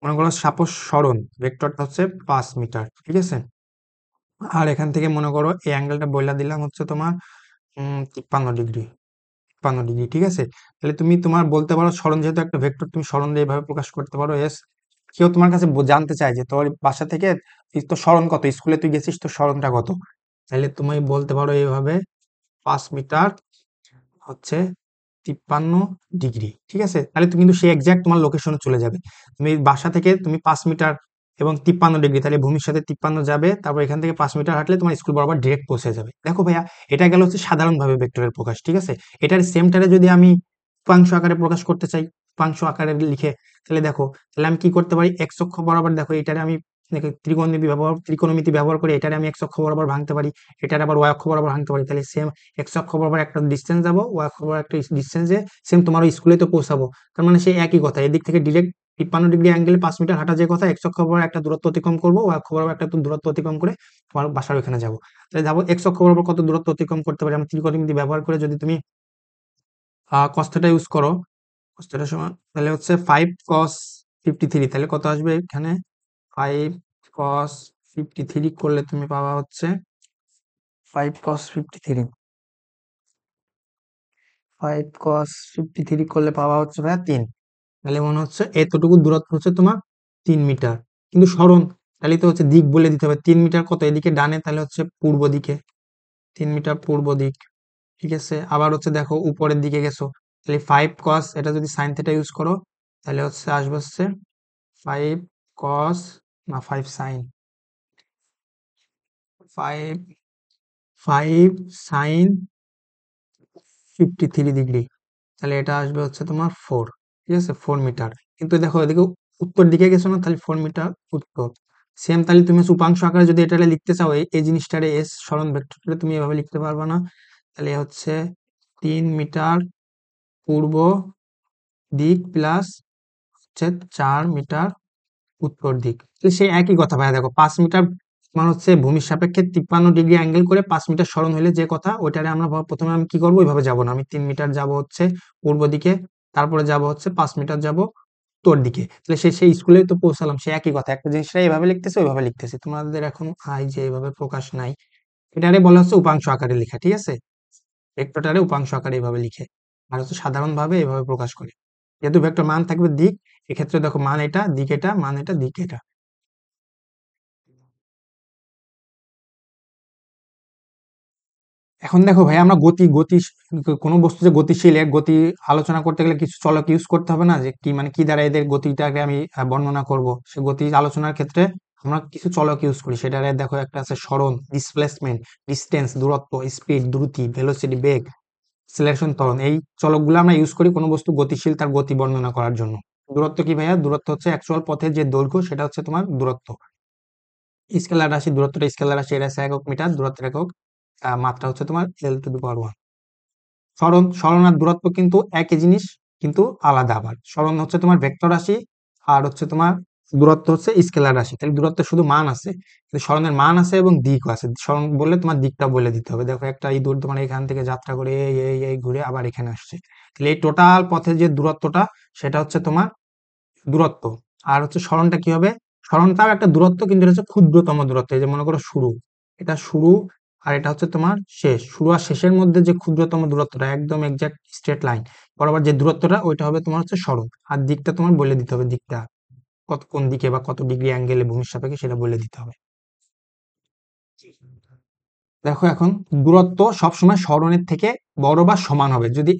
মনে করো সাপোজ সরণ ভেক্টরটা হচ্ছে 5 মিটার, ঠিক আছে। আর এখান থেকে মনে করো এই অ্যাঙ্গেলটা বইলা দিলাম হচ্ছে তোমার 53 ডিগ্রি, 53 ডিগ্রি, ঠিক আছে। তাহলে তুমি তোমার বলতে পারো সরণ যেহেতু একটা ভেক্টর, তুমি সরণ দিয়ে এভাবে প্রকাশ করতে পারো এস। কেউ তোমার কাছে জানতে চায় যে তোর বাসা থেকে তোর সরণ কত, স্কুলে তুই গেছিস তোর সরণটা কত, তাহলে তুমি বলতে পারো এইভাবে 5 মিটার হচ্ছে 53 ডিগ্রি, ঠিক আছে। তাহলে তুমি কিন্তু সে এক্সাক্ট তোমার লোকেশনে চলে যাবে। তুমি বাসা থেকে তুমি 5 মিটার এবং 53 ডিগ্রি, তাহলে ভূমির সাথে 53 যাবে, তারপর এখান থেকে 5 মিটার হাঁটলে তোমার স্কুল বরাবর ডিরেক্ট পৌঁছে যাবে। দেখো ভাইয়া, এটা গেল হচ্ছে সাধারণভাবে ভেক্টরের প্রকাশ, ঠিক আছে। এটার সেমটারে যদি আমি উপাংশ আকারে প্রকাশ করতে চাই, উপাংশ আকারে লিখে, তাহলে দেখো, তাহলে আমি কি করতে পারি, এক্স অক্ষ বরাবর, দেখো এটারে আমি দেখো ত্রিকোণমিতি ব্যবহার করে এটারে আমি এক্স অক্ষ বরাবর ভাঙতে পারি, এটার আবার ওয়াই অক্ষ বরাবর ভাঙতে পারি, তাহলে সেম এক্স অক্ষ বরাবর একটা ডিস্টেন্স যাবো, ওয়াই অক্ষ বরাবর একটা ডিস্টেন্সে সেম তোমার স্কুলে তো পৌঁছাবো। তার মানে সেই একই কথা, এদিক থেকে ডিরেক্ট 53 ডিগ্রি অ্যাঙ্গেলে 5 মিটার হাঁটা যে কথা, এক্স অক্ষ বরাবর একটা দূরত্ব অতিক্রম করবো, ওয়াই অক্ষ বরাবর একটা দূরত্ব অতিক্রম করে তোমার বাসার ওখানে যাবো। তাহলে যাবো এক্স অক্ষ বরাবর কত দূরত্ব অতিক্রম করতে পারি, আমি ত্রিকোণমিতি ব্যবহার করে যদি তুমি কস থিটা ইউজ করো, কস থিটার সমান তাহলে হচ্ছে 5 cos 53, তাহলে কত আসবে এখানে, 5 cos 53 করলে তুমি পাবা হচ্ছে 5 cos 53, 5 cos 53 করলে পাওয়া হচ্ছে ভাইয়া 3। তাহলে মনে হচ্ছে এতটুকু দূরত্ব হচ্ছে তোমার 3 মিটার, কিন্তু সরণ, তাহলে তো হচ্ছে দিক বলে দিতে হবে, 3 মিটার কত এদিকে ডানে, তাহলে হচ্ছে পূর্ব দিকে, 3 মিটার পূর্ব দিক, ঠিক আছে। আবার হচ্ছে দেখো উপরের দিকে গেছো, তাহলে 5 cos, এটা যদি সাইন থিটা ইউজ করো তাহলে আসবে 5 cos, না 5 sin, 5 sin 53 ডিগ্রি, তাহলে এটা আসবে তোমার 4, ঠিক আছে, 4 মিটার। কিন্তু দেখো এদিকে উত্তর দিকে গেছো না, তাহলে 4 মিটার উত্তর। সেম, তাহলে তুমি উপাংশ আকারে যদি এটা লিখতে চাও, এই জিনিসটারে এস সরণ ভেক্টরটা তুমি এভাবে লিখতে পারবা না। তাহলে 3 মিটার পূর্ব দিক প্লাস 4 মিটার উত্তর দিক। তাহলে সেই একই কথা ভাইয়া, দেখো 5 মিটার মানে ভূমির সাপেক্ষে 53 ডিগ্রি অ্যাঙ্গেল করে 5 মিটার সরণ হলে যে কথা, ওইটারে আমরা প্রথমে আমি কি করবো, ওইভাবে যাবো না, আমি 3 মিটার যাব পূর্ব দিকে, তারপরে যাব 5 মিটার যাব উত্তর দিকে। তাহলে সেই স্কুলে তো পৌঁছালাম, সে একই কথা, একটা জিনিসটা এইভাবে লিখতেছে ওইভাবে লিখতেছি, তোমাদের এখন যে এইভাবে প্রকাশ নাই, এটারে বলা উপাংশ আকারে লেখা, ঠিক আছে, ভেক্টরটারে উপাংশ আকারে এইভাবে লিখে, আর সাধারণভাবে এইভাবে প্রকাশ করে। যেহেতু ভেক্টর মান থাকবে দিক, এক্ষেত্রে দেখো মান এটা, দিক এটা, মান এটা, দিক এটা। এখন দেখো ভাই, আমরা গতি গতি কোনো বস্তু যে গতিশীল, এর গতি আলোচনা করতে গেলে কিছু চলক ইউজ করতে হবে না, যে কি মানে কি দ্বারা এদের গতিটাকে আমি বর্ণনা করব, সে গতি আলোচনার ক্ষেত্রে আমরা কিছু চলক ইউজ করি। সেটারে দেখো একটা আছে সরণ, ডিসপ্লেসমেন্ট, ডিস্টেন্স দূরত্ব, স্পিড দ্রুতি, ভেলোসিটি বেগ, সিলেকশন ত্বরণ, এই চলকগুলো আমরা ইউজ করি কোনো বস্তু গতিশীল তার গতি বর্ণনা করার জন্য। দূরত্ব কি ভাইয়া? দূরত্ব অ্যাকচুয়াল পথের যে দৈর্ঘ্য, সেটা তোমার দূরত্ব। স্কেলার রাশি, দূরত্বটা স্কেলার রাশি, এর আছে একক মিটার, দূরত্বের একক, মাত্রা তোমার L⁻⁴। সরণ আর দূরত্ব কিন্তু একই জিনিস, কিন্তু আলাদা। আবার সরণ তোমার ভেক্টর রাশি, আর তোমার দূরত্ব স্কেলার রাশি। তাহলে দূরত্বের শুধু মান আছে, কিন্তু সরণের মান আছে এবং দিকও আছে। সরণ বললে তোমার দিকটা বলে দিতে হবে। দেখো একটা ইঁদুর তোমার এখান থেকে যাত্রা করে এই ঘুরে আবার এখানে আসছে, তাহলে এই টোটাল পথের যে দূরত্বটা, সেটা তোমার দূরত্ব। আর সরণটা কি হবে? সরণটাও একটা দূরত্ব, কিন্তু এটা ক্ষুদ্রতম দূরত্ব। এই যে মনে করো শুরু, এটা শুরু, আর এটা তোমার শেষ। শুরু আর শেষের মধ্যে যে ক্ষুদ্রতম দূরত্বটা, একদম এক্সাক্ট স্ট্রেট লাইন বরাবর যে দূরত্বটা, ওইটা হবে তোমার সরণ। আর দিকটা তোমার বলে দিতে হবে, দিকটা কোন দিকে বা কত ডিগ্রি অ্যাঙ্গেলে ভূমির সাপেক্ষে, সেটা বলে দিতে হবে। দেখো এখন দূরত্ব সবসময় সরণের থেকে বড় বা সমান হবে, যদি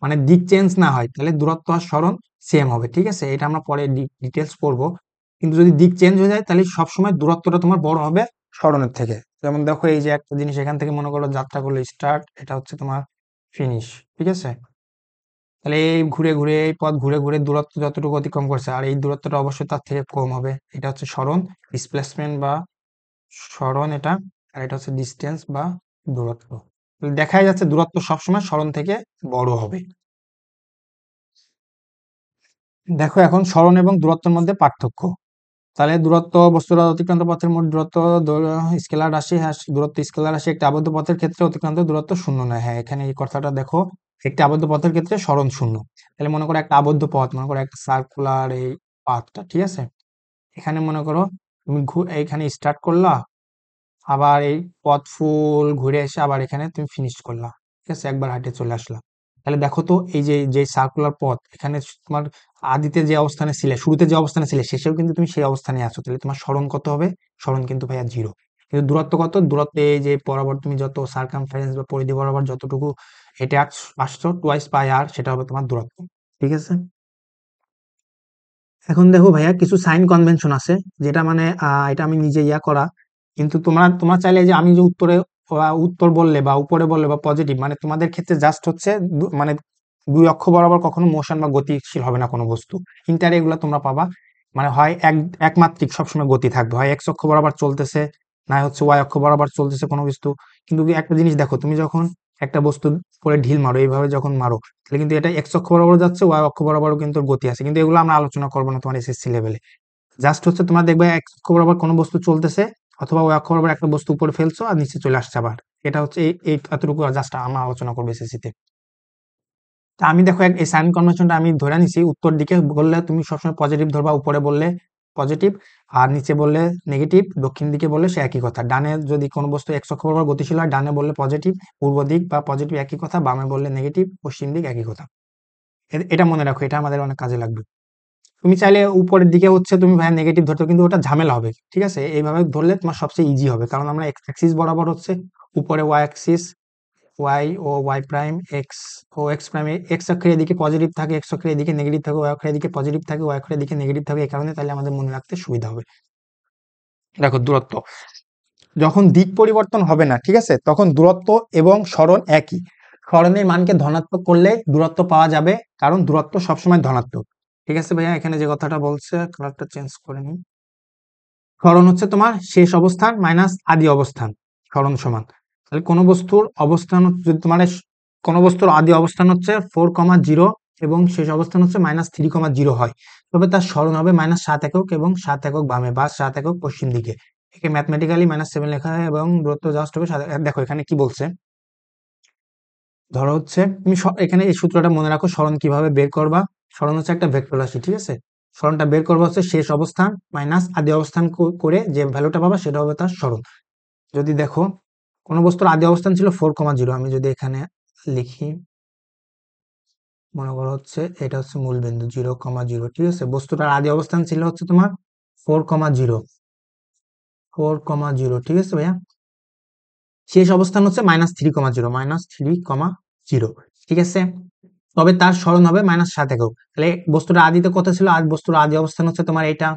মানে দিক চেঞ্জ না হয়, তাহলে দূরত্ব আর সরণ সেম হবে, ঠিক আছে, এটা আমরা পরে ডিটেলস পড়বো। কিন্তু যদি দিক চেঞ্জ হয়ে যায়, তাহলে সবসময় দূরত্বটা তোমার বড় হবে সরণের থেকে। যেমন দেখো এই যে একটা জিনিস, এখান থেকে মনে করো যাত্রা করলো স্টার্ট, এটা তোমার ফিনিশ, ঠিক আছে। তাহলে এই ঘুরে ঘুরে, এই পথ ঘুরে ঘুরে দূরত্ব যতটুকু অতিক্রম করছে, আর এই দূরত্বটা অবশ্যই তার থেকে কম হবে। এটা সরণ, ডিসপ্লেসমেন্ট বা সরণ এটা, আর এটা ডিস্টেন্স বা দূরত্ব। দেখাই যাচ্ছে দূরত্ব সবসময় সরণ থেকে বড় হবে। দেখো এখন সরণ এবং দূরত্বের মধ্যে পার্থক্য। তাহলে দূরত্ব বস্তুর অতিক্রান্ত পথের মোট দূরত্ব, স্কেলার রাশি, হ্যাঁ দূরত্ব স্কেলার রাশি। একটি আবদ্ধ পথের ক্ষেত্রে অতিক্রান্ত দূরত্ব শূন্য নয়। হ্যাঁ, এখানে এই কথাটা দেখো, একটি আবদ্ধ পথের ক্ষেত্রে সরণ শূন্য। তাহলে মনে করো একটা আবদ্ধ পথ, মনে করো একটা সার্কুলার এই পাথটা, ঠিক আছে। এখানে মনে করো তুমি এইখানে স্টার্ট করলা, আবার এই পথ ফুল ঘুরে এসে আবার এখানে তুমি ফিনিশ করলা, ঠিক আছে, একবার হাঁটে চলে আসলা। তাহলে দেখো তো এই যে যে সার্কুলার পথ, এখানে তোমার আদিতে যে অবস্থানে ছিলে, শুরুতে যে অবস্থানে ছিলে, শেষেও কিন্তু তুমি সেই অবস্থানে আছো। তাহলে তোমার সরণ কত হবে? সরণ কিন্তু ভাইয়া 0। কিন্তু দূরত্ব কত? দূরত্ব এই যে বরাবর তুমি যত সার্কামফারেন্স বা পরিধি বরাবর যতটুকু হেঁটে আসছো, টুয়াইস পাই আর, সেটা হবে তোমার দূরত্ব, ঠিক আছে। এখন দেখো ভাইয়া, কিছু সাইন কনভেনশন আছে, যেটা মানে এটা আমি নিজে করা। কিন্তু তোমরা চাইলে যে আমি যে উত্তরে উত্তর বললে বা উপরে বললে বা পজিটিভ, মানে তোমাদের ক্ষেত্রে জাস্ট মানে দুই অক্ষ বরাবর কখনো মোশন বা গতিশীল হবে না কোনো বস্তু। ইন্টার এগুলো তোমরা পাবা, মানে হয় একমাত্রিক সবসময় গতি থাকবে, হয় এক্স অক্ষ বরাবর চলতেছে, না ওয়াই অক্ষ বরাবর চলতেছে কোনো বস্তু। কিন্তু একটা জিনিস দেখো, তুমি যখন একটা বস্তু করে ঢিল মারো, এইভাবে যখন মারো, তাহলে কিন্তু এটা এক্স অক্ষ বরাবর যাচ্ছে, ওয়াই অক্ষ বরাবরও কিন্তু গতি আছে, কিন্তু এগুলো আমরা আলোচনা করবো না তোমার এসএসসি লেভেলে। জাস্ট তোমরা দেখবে এক্স অক্ষ বরাবর কোনো বস্তু চলতেছে, অথবা ওয়াই অক্ষ বরাবর একটা বস্তু উপরে ফেলছো আর নিচে চলে আসছে আবার। এটা এই এতটুকু জাস্ট আমরা আলোচনা করবো এসএসসি তে। তা আমি দেখো এই সাইন কনভেনশনটা আমি ধরে নিছি, উত্তর দিকে বললে তুমি সবসময় পজিটিভ ধরবা, উপরে বললে পজিটিভ, আর নিচে বললে নেগেটিভ, দক্ষিণ দিকে বললে সে একই কথা। ডানে যদি কোনো বস্তু এক্স অক্ষ বরাবর গতিশীল হয়, ডানে বললে পজিটিভ, পূর্ব দিক বা পজিটিভ একই কথা, বামে বললে নেগেটিভ, পশ্চিম দিক একই কথা। এটা মনে রাখো, এটা আমাদের অনেক কাজে লাগবে। তুমি চাইলে উপরের দিকে তুমি ভাই নেগেটিভ ধরতে, কিন্তু ওটা ঝামেলা হবে, ঠিক আছে। এইভাবে ধরলে তোমার সবচেয়ে ইজি হবে, কারণ আমরা এক্স অ্যাক্সিস বরাবর উপরে ওয়াই অ্যাক্সিস ওয়াই ও ওয়াই প্রাইম এক্স ও এক্স প্রাইম এক্স অক্ষের এদিকে পজিটিভ থাকে, এক্স অক্ষের এদিকে নেগেটিভ থাকে, ওয়াই অক্ষের এদিকে পজিটিভ থাকে, ওয়াই অক্ষের এদিকে নেগেটিভ থাকে, এই কারণে তাহলে আমাদের মনে রাখতে সুবিধা হবে। দেখো দূরত্ব যখন দিক পরিবর্তন হবে না, ঠিক আছে, তখন দূরত্ব এবং সরণ একই। সরণের মানকে ধনাত্মক করলে দূরত্ব পাওয়া যাবে, কারণ দূরত্ব সবসময় ধনাত্মক। ঠিক আছে ভাইয়া, এখানে যে কথাটা বলছে কালারটা চেঞ্জ করে নিই। সরণ হচ্ছে তোমার শেষ অবস্থান মাইনাস আদি অবস্থান, সরণ সমান। তাহলে কোনো বস্তুর অবস্থান যদি তোমার কোনো বস্তুর আদি অবস্থান হচ্ছে 4,0 এবং শেষ অবস্থান হচ্ছে -3,0 হয়, তবে তার সরণ হবে -7 একক এবং 7 একক বামে বা 7 একক পশ্চিম দিকে। একে ম্যাথমেটিক্যালি -7 লেখা হয় এবং দূরত্ব জাস্ট হবে 7। দেখো এখানে কি বলছে, ধরো হচ্ছে তুমি এখানে এই সূত্রটা মনে রাখো, সরণ কিভাবে বের করবা। সরণ হচ্ছে একটা ভেক্টর রাশি, ঠিক আছে। সরণটা বের করবা হচ্ছে শেষ অবস্থান মাইনাস আদি অবস্থান করে যে ভ্যালুটা পাবা সেটা হবে তার সরণ। যদি দেখো কোনো বস্তুর আদি অবস্থান ছিল 4,0, আমি যদি এখানে লিখি, মনে করো হচ্ছে এটা হচ্ছে মূল বিন্দু 0,0, ঠিক আছে। বস্তুটার আদি অবস্থান ছিল হচ্ছে তোমার 4,0, 4,0, ঠিক আছে ভাইয়া। শেষ অবস্থান হচ্ছে -3,0, -3,0, ঠিক আছে। তবে তার সরণ হবে -7 একক। তাহলে বস্তুটা আদিতে কত ছিল, বস্তুর আদি অবস্থান হচ্ছে তোমার এটা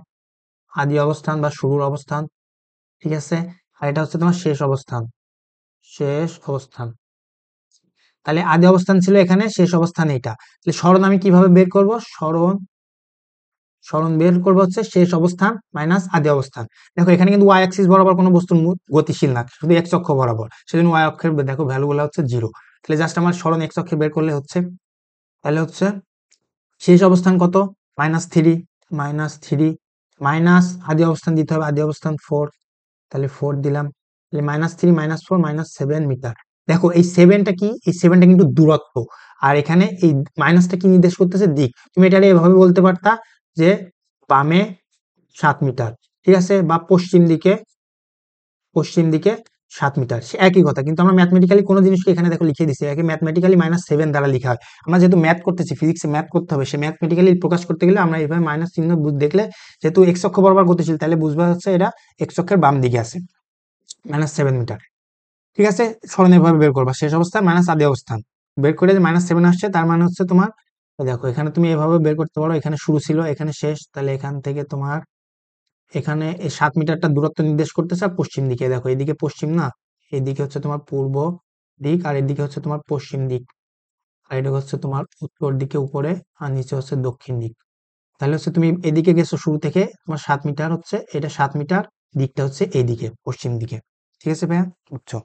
আদি অবস্থান বা শুরুর অবস্থান, ঠিক আছে। আর এটা হচ্ছে তোমার শেষ অবস্থান, শেষ অবস্থান। তাহলে আদি অবস্থান ছিল এখানে, শেষ অবস্থান এটা। তাহলে সরণ আমি কিভাবে বের করব, সরণ সরণ বের করবো হচ্ছে শেষ অবস্থান মাইনাস আদি অবস্থান। দেখো এখানে কিন্তু ওয়াই অ্যাক্সিস বরাবর কোনো বস্তু গতিশীল না, শুধু এক্স অক্ষ বরাবর, সেজন্য ওয়াই অক্ষের দেখো ভ্যালু গুলো হচ্ছে 0। তাহলে জাস্ট আমার সরণ এক্স অক্ষে বের করলে হচ্ছে, তাহলে হচ্ছে শেষ অবস্থান কত, -3, -3 মাইনাস আদি অবস্থান দিতে হবে, আদি অবস্থান 4, তাহলে 4 দিলাম। তাহলে -3 -4 -7 মিটার। দেখো এই 7টা কি, এই 7টা কিন্তু দূরত্ব, আর এখানে এই মাইনাসটা কি নির্দেশ করতেছে, দিক। তুমি এটা এভাবে বলতে পারতা যে বামে 7 মিটার, ঠিক আছে, বা পশ্চিম দিকে 7 মিটার, সে একই কথা। কিন্তু আমরা ম্যাথমেটিক্যালি কোনো জিনিসকে এখানে দেখো লিখে দিচ্ছি, একে ম্যাথমেটিক্যালি -7 দ্বারা লেখা হয়। আমরা যেহেতু ম্যাথ করতেছি, ফিজিক্সে ম্যাথ করতে হবে, সে ম্যাথমেটিক্যালি প্রকাশ করতে গেলে আমরা এইভাবে মাইনাস চিহ্ন দেখলে, যেহেতু এক্স অক্ষ বরাবর গতিশীল, তাহলে বুঝবা হচ্ছে এটা এক্স অক্ষের বাম দিকে আছে, -7 মিটার, ঠিক আছে। সরণ এভাবে বের করবা, শেষ অবস্থান মাইনাস আদি অবস্থান বের করে যে -7 আসছে, তার মানে হচ্ছে তোমার, দেখো এখানে তুমি এভাবে বের করতে পারো, এখানে শুরু ছিল এখানে শেষ, তাহলে এখান থেকে তোমার এখানে এই 7 মিটারটা দূরত্ব নির্দেশ করতেছে। আর পশ্চিম দিকে দেখো, এদিকে পশ্চিম না, এদিকে হচ্ছে তোমার পূর্ব দিক, আর এদিকে হচ্ছে তোমার পশ্চিম দিক, আর এটা হচ্ছে তোমার উত্তর দিকে উপরে, আর নিচে হচ্ছে দক্ষিণ দিক। তাহলে হচ্ছে তুমি এদিকে গেছো শুরু থেকে, তোমার 7 মিটার হচ্ছে এটা, 7 মিটার দিকটা হচ্ছে এইদিকে পশ্চিম দিকে, ঠিক আছে ভাইয়া, বুঝছো।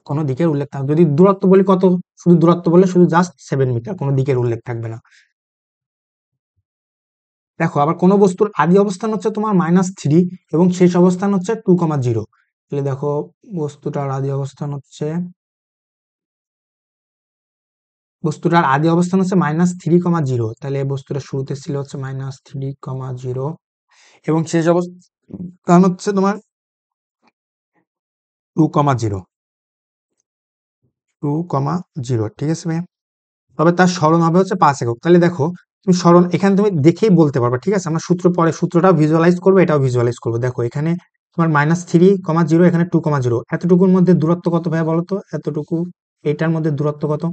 কোনো দিকের উল্লেখ থাকবে, যদি দূরত্ব বলি কত, শুধু দূরত্ব বললে শুধু জাস্ট 7 মিটার, কোনো দিকের উল্লেখ থাকবে না। দেখো আবার কোনো বস্তুর আদি অবস্থান হচ্ছে তোমার -3 এবং শেষ অবস্থান হচ্ছে 2,0, তাহলে দেখো বস্তুটার আদি অবস্থান হচ্ছে -3,0, তাহলে বস্তুটা শুরুতে ছিল হচ্ছে -3,0 এবং শেষ অবস্থান হচ্ছে তোমার 2,0, 2,0, ঠিক আছে ভাই। তবে তার সরণ হবে হচ্ছে 5 একক। তাহলে দেখো তুমি সরণ এখানে তুমি দেখেই বলতে পারবা, ঠিক আছে। আমরা সূত্রটাও ভিজুয়ালাইজ করবো, এটাও ভিজুয়ালাইজ করবো। দেখো এখানে তোমার -3,0, এখানে 2,0, এতটুকুর মধ্যে দূরত্ব কত ভাই বলো তো, এতটুকু এটার মধ্যে দূরত্ব কত,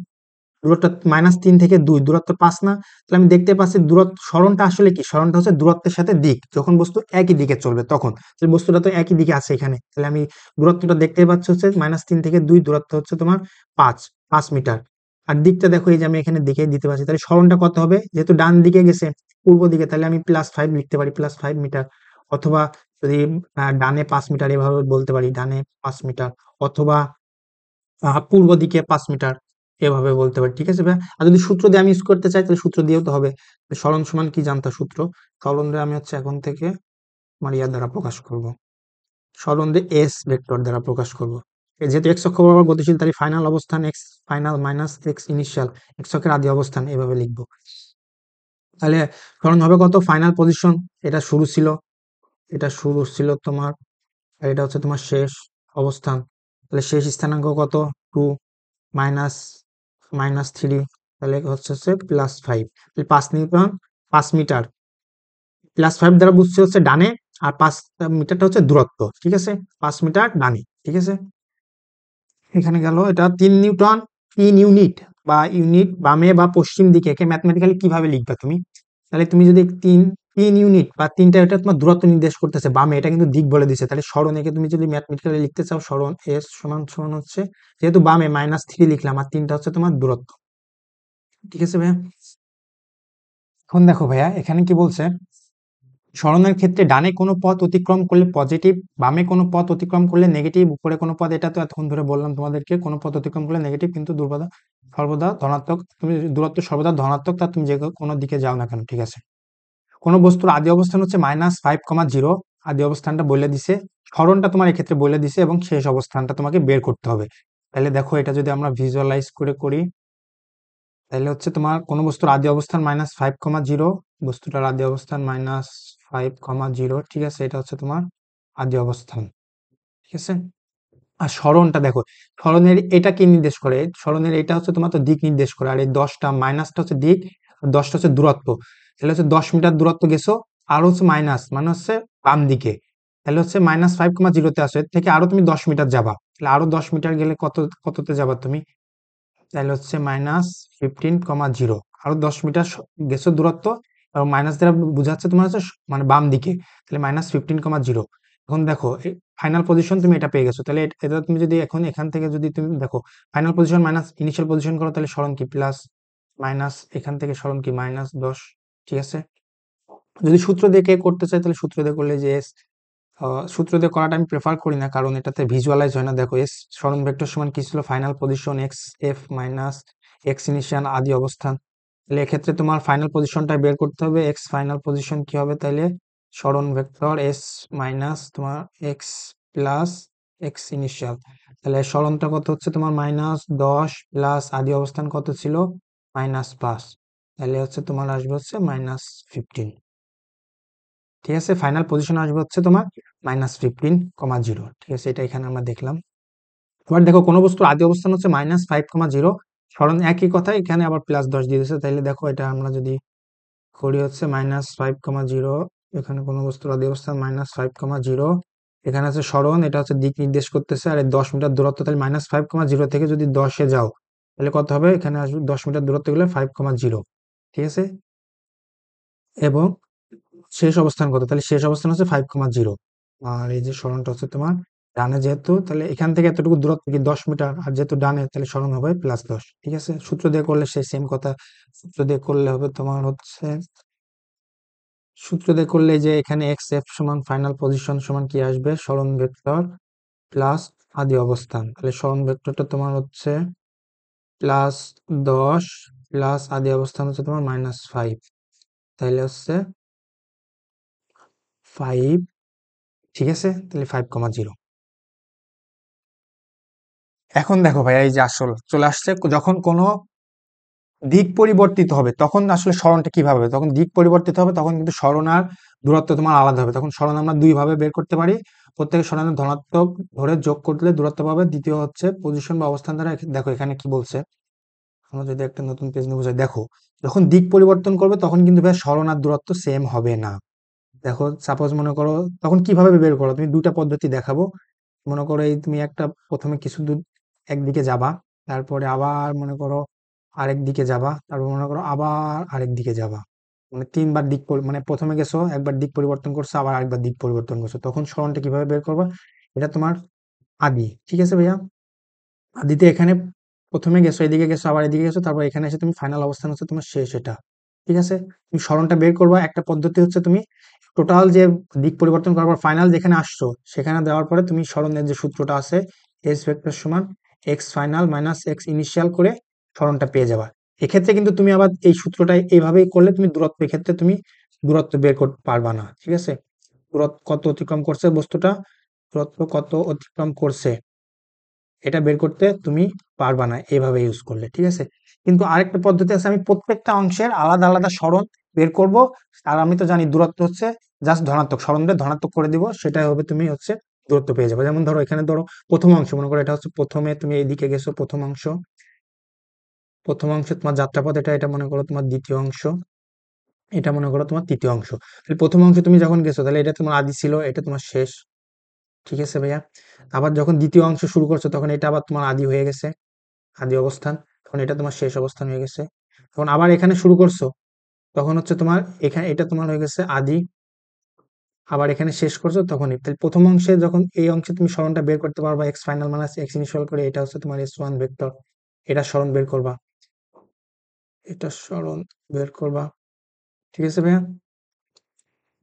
দূরত্ব -3 থেকে 2, দূরত্ব 5 না। তাহলে আমি দেখতে পাচ্ছি দূরত্ব, সরণটা আসলে কি, সরণটা হচ্ছে দূরত্বের সাথে দিক, যখন বস্তু একই দিকে চলবে তখন। তাহলে বস্তুটা তো একই দিকে আছে এখানে, তাহলে আমি দূরত্বটা দেখতে পাচ্ছি হচ্ছে -3 থেকে 2, দূরত্ব হচ্ছে তোমার 5 মিটার। আর দিকটা দেখো, এই যে আমি এখানে দেখে দিতে পারছি, তাহলে সরণটা কত হবে, যেহেতু ডান দিকে গেছে পূর্ব দিকে, তাহলে আমি +5 লিখতে পারি, +5 মিটার। অথবা যদি ডানে 5 মিটার এভাবে বলতে পারি, ডানে 5 মিটার, অথবা পূর্ব দিকে 5 মিটার, এভাবে বলতে পারি, ঠিক আছে ভাই। আর যদি সূত্র দিয়ে আমি ইউজ করতে চাই, তাহলে সূত্র দিয়েও তো হবে। সরণ সমান কি জানতো সূত্র, সরণ রে আমি হচ্ছে এখন থেকে আমার ইয়ার দ্বারা প্রকাশ করব, সরণ রে এস ভেক্টর দ্বারা প্রকাশ করব। যেহেতু এক্স অক্ষ বরাবর গতিশীল, তাহলে ফাইনাল অবস্থান x final minus x initial, x অক্ষের আদি অবস্থান, এভাবে লিখবো। তাহলে সরণ হবে কত, ফাইনাল পজিশন, এটা শুরু ছিল, তোমার, আর এটা হচ্ছে তোমার শেষ অবস্থান। তাহলে শেষ স্থানাঙ্ক কত, 2 মাইনাস -3, তাহলে হচ্ছে +5, 5 নিউটন, 5 মিটার, +5 দ্বারা বুঝছে হচ্ছে ডানে, আর 5 মিটারটা হচ্ছে দূরত্ব, ঠিক আছে, 5 মিটার ডানে, ঠিক আছে। এখানে গেল এটা 3 নিউটন, 3 ইউনিট বা ইউনিট বামে বা পশ্চিম দিকে, একে ম্যাথমেটিক্যালি কিভাবে লিখবা তুমি? তাহলে তুমি যদি 3 ইউনিট বা 3টা, এটা তোমার দূরত্ব নির্দেশ করতেছে বামে, এটা কিন্তু দিক বলে দিছে। তাহলে সরণ, একে তুমি যদি ম্যাথমেটিক্যালি লিখতে চাও, সরণ এস সমান সমান হচ্ছে, যেহেতু বামে -3 লিখলাম আর 3টা হচ্ছে তোমার দূরত্ব। ঠিক আছে ভাইয়া? এখন দেখো ভাইয়া, এখানে কি বলছে, সরণের ক্ষেত্রে ডানে কোনো পথ অতিক্রম করলে পজিটিভ, বামে কোনো পথ অতিক্রম করলে নেগেটিভ, উপরে কোনো পথ, এটা তো এতক্ষণ ধরে বললাম তোমাদেরকে, কোনো পথ অতিক্রম করলে নেগেটিভ, কিন্তু সর্বদা ধনাত্মক, তুমি দূরত্ব সর্বদা ধনাত্মক, তা তুমি যে কোনো দিকে যাও না কেন। ঠিক আছে? কোনো বস্তুর আদি অবস্থান হচ্ছে -5,0, আদি অবস্থানটা বলে দিছে, সরণটা তোমার এক্ষেত্রে বলে দিছে, এবং শেষ অবস্থানটা তোমাকে বের করতে হবে। তাহলে দেখো, এটা যদি আমরা ভিজুয়ালাইজ করে করি, তাহলে হচ্ছে তোমার কোনো বস্তুর আদি অবস্থান -5,0, বস্তুটার আদি অবস্থান -5,0, ঠিক আছে, এটা হচ্ছে তোমার আদি অবস্থান। ঠিক আছে? আর সরণটা দেখো, সরণের এটা কি নির্দেশ করে? সরণের এটা হচ্ছে তোমার তো দিক নির্দেশ করে, আর এই 10টা মাইনাসটা হচ্ছে দিক, আর 10টা হচ্ছে দূরত্ব। তাহলে হচ্ছে 10 মিটার দূরত্ব গেছো, আর হচ্ছে মাইনাস মানে হচ্ছে বাম দিকে, তাহলে হচ্ছে -5,0 আসো, এর থেকে আরো তুমি 10 মিটার যাবা, তাহলে আরো 10 মিটার গেলে কততে যাবা তুমি? তাহলে হচ্ছে -15,0, আরো 10 মিটার গেছো দূরত্ব, এবং মাইনাস দ্বারা বোঝাচ্ছে তোমার হচ্ছে মানে বাম দিকে, তাহলে -15,0। এখন দেখো, ফাইনাল পজিশন তুমি এটা পেয়ে গেছো, তাহলে এটা তুমি যদি এখন এখান থেকে যদি তুমি দেখো, final position minus initial position করো, তাহলে সরণ কি প্লাস মাইনাস, এখান থেকে সরণ কি -10। ঠিক আছে? যদি সূত্র দিয়ে কে করতে চাই, তাহলে সূত্র দিয়ে করলে যে সূত্র দিয়ে করাটা আমি প্রেফার করি না, কারণ এটাতে ভিজুয়ালাইজ হয় না। দেখো, এস সরণ ভেক্টর সমান কি ছিল? Final position x F minus x initial আদি অবস্থান। তাহলে এক্ষেত্রে তোমার ফাইনাল পজিশনটা বের করতে হবে, এক্স ফাইনাল পজিশন কি হবে? তাহলে সরণ ভেক্টর এস মাইনাস তোমার এক্স প্লাস এক্স ইনিশিয়াল। তাহলে সরণটা কত হচ্ছে তোমার? -10 প্লাস আদি অবস্থান কত ছিল? -5। তাহলে হচ্ছে তোমার আসবে হচ্ছে -15। ঠিক আছে? ফাইনাল পজিশন আসবে হচ্ছে তোমার -15,0। ঠিক আছে? এটা এখানে আমরা দেখলাম। এবার দেখো, কোনো বস্তুর আদি অবস্থান হচ্ছে -5,0, সরণ একই কথা, এখানে আবার +10 দিয়ে দিয়েছে। তাইলে দেখো, এটা আমরা যদি করি হচ্ছে -5,0, এখানে কোনো বস্তুর আদি অবস্থান -5,0, এখানে আছে সরণ, এটা হচ্ছে দিক নির্দেশ করতেছে, আর 10 মিটার দূরত্ব, তাহলে -5,0 থেকে যদি 10-এ যাও, তাহলে কত হবে? এখানে আসবে 10 মিটার দূরত্ব গেলে 5,0। ঠিক আছে? এবং শেষ অবস্থান কত? তাহলে শেষ অবস্থান হচ্ছে 5,0। আর এই যে সরণটা হচ্ছে তোমার ডানে, যেহেতু তাহলে এখান থেকে এতটুকু দূরত্ব কি 10 মিটার, আর যেহেতু ডানে, তাহলে সরণ হবে +10। ঠিক আছে? সূত্র দিয়ে করলে সেই সেম কথা, সূত্র দিয়ে করলে হবে তোমার হচ্ছে, সূত্র দিয়ে করলে যে এখানে এক্স এফ সমান ফাইনাল পজিশন সমান কি আসবে? সরণ ভেক্টর প্লাস আদি অবস্থান। তাহলে সরণ ভেক্টরটা তোমার হচ্ছে +10 প্লাস আদি অবস্থান হচ্ছে তোমার -5, তাহলে হচ্ছে 5। ঠিক আছে? তাহলে 5,0। এখন দেখো ভাইয়া, এই যে আসল চলে আসছে, যখন কোনো দিক পরিবর্তিত হবে তখন আসলে সরণটা কিভাবে হবে? তখন দিক পরিবর্তিত হবে, তখন কিন্তু সরণ আর দূরত্ব তোমার আলাদা হবে। তখন সরণ আমরা দুই ভাবে বের করতে পারি, প্রত্যেক সরণের ধনাত্মক ধরে যোগ করলে দূরত্ব পাবে, দ্বিতীয় হচ্ছে পজিশন বা অবস্থান দ্বারা। দেখো এখানে কি বলছে, আমরা যদি একটা নতুন পেজ নিয়ে বোঝাই, দেখো যখন দিক পরিবর্তন করবে তখন কিন্তু ভাই সরণ আর দূরত্ব সেম হবে না। দেখো, সাপোজ মনে করো, তখন কিভাবে বের করো? তুমি দুইটা পদ্ধতি দেখাবো। মনে করো, এই তুমি একটা প্রথমে কিছু দূর একদিকে যাবা, তারপরে আবার মনে করো আরেক দিকে যাবা, তারপর মনে করো আবার আরেক দিকে যাবা, মানে 3 বার মানে প্রথমে গেছো, একবার দিক পরিবর্তন করছো, আবার আরেকবার দিক পরিবর্তন করছো, তখন সরণটা কিভাবে বের করবা? এটা তোমার আদি। ঠিক আছে ভাইয়া? আদিতে এখানে প্রথমে গেছো, এদিকে গেছো, আবার এদিকে গেছো, তারপর এখানে এসে তুমি ফাইনাল অবস্থান হচ্ছে তোমার শেষ, এটা। ঠিক আছে? তুমি সরণটা বের করবা, একটা পদ্ধতি হচ্ছে তুমি টোটাল যে দিক পরিবর্তন করার পর ফাইনাল যেখানে আসছো সেখানে দেওয়ার পরে তুমি সরণের যে সূত্রটা আছে, এস ভেক্টর সমান x final minus x initial করে সরণটা পেয়ে যাবা। এক্ষেত্রে কিন্তু তুমি আবার এই সূত্রটা এইভাবেই করলে তুমি দূরত্ব, এক্ষেত্রে তুমি দূরত্ব বের করতে পারবা না। ঠিক আছে? দূরত্ব কত অতিক্রম করছে বস্তুটা, দূরত্ব কত অতিক্রম করছে, এটা বের করতে তুমি পারবা না এভাবে ইউজ করলে। ঠিক আছে? কিন্তু আরেকটা পদ্ধতি আছে, আমি প্রত্যেকটা অংশের আলাদা আলাদা সরণ বের করব, আর আমি তো জানি দূরত্ব হচ্ছে জাস্ট ধনাত্মক, সরণটা ধনাত্মক করে দিব, সেটাই হবে, তুমি হচ্ছে দূরত্ব পেয়ে যাবে। যেমন ধরো, এখানে ধরো প্রথম অংশ, মনে করো এটা হচ্ছে প্রথমে তুমি এইদিকে গেছো, প্রথম অংশ, প্রথম অংশ তোমার যাত্রাপথ, এটা এটা মনে করো তোমার দ্বিতীয় অংশ, এটা মনে করো তোমার তৃতীয় অংশ। তাহলে প্রথম অংশ তুমি যখন গেছো, তাহলে এটা তোমার আদি ছিল, এটা তোমার শেষ। ঠিক আছে ভাইয়া? আবার যখন দ্বিতীয় অংশ শুরু করছো তখন এটা আবার তোমার আদি হয়ে গেছে, আদি অবস্থান। তখন এটা তোমার শেষ অবস্থান হয়ে গেছে। এখন আবার এখানে শুরু করছো, তখন হচ্ছে তোমার এখানে এটা তোমার হয়ে গেছে আদি। আবার এখানে শেষ করছো তখনই। তাহলে প্রথম অংশে যখন এই অংশে তুমি সরণটা বের করতে পারবা x final minus x initial করে, এটা হচ্ছে তোমার S1 ভেক্টর। এটা সরণ বের করবা, এটা সরণ বের করবা। ঠিক আছে ভাইয়া?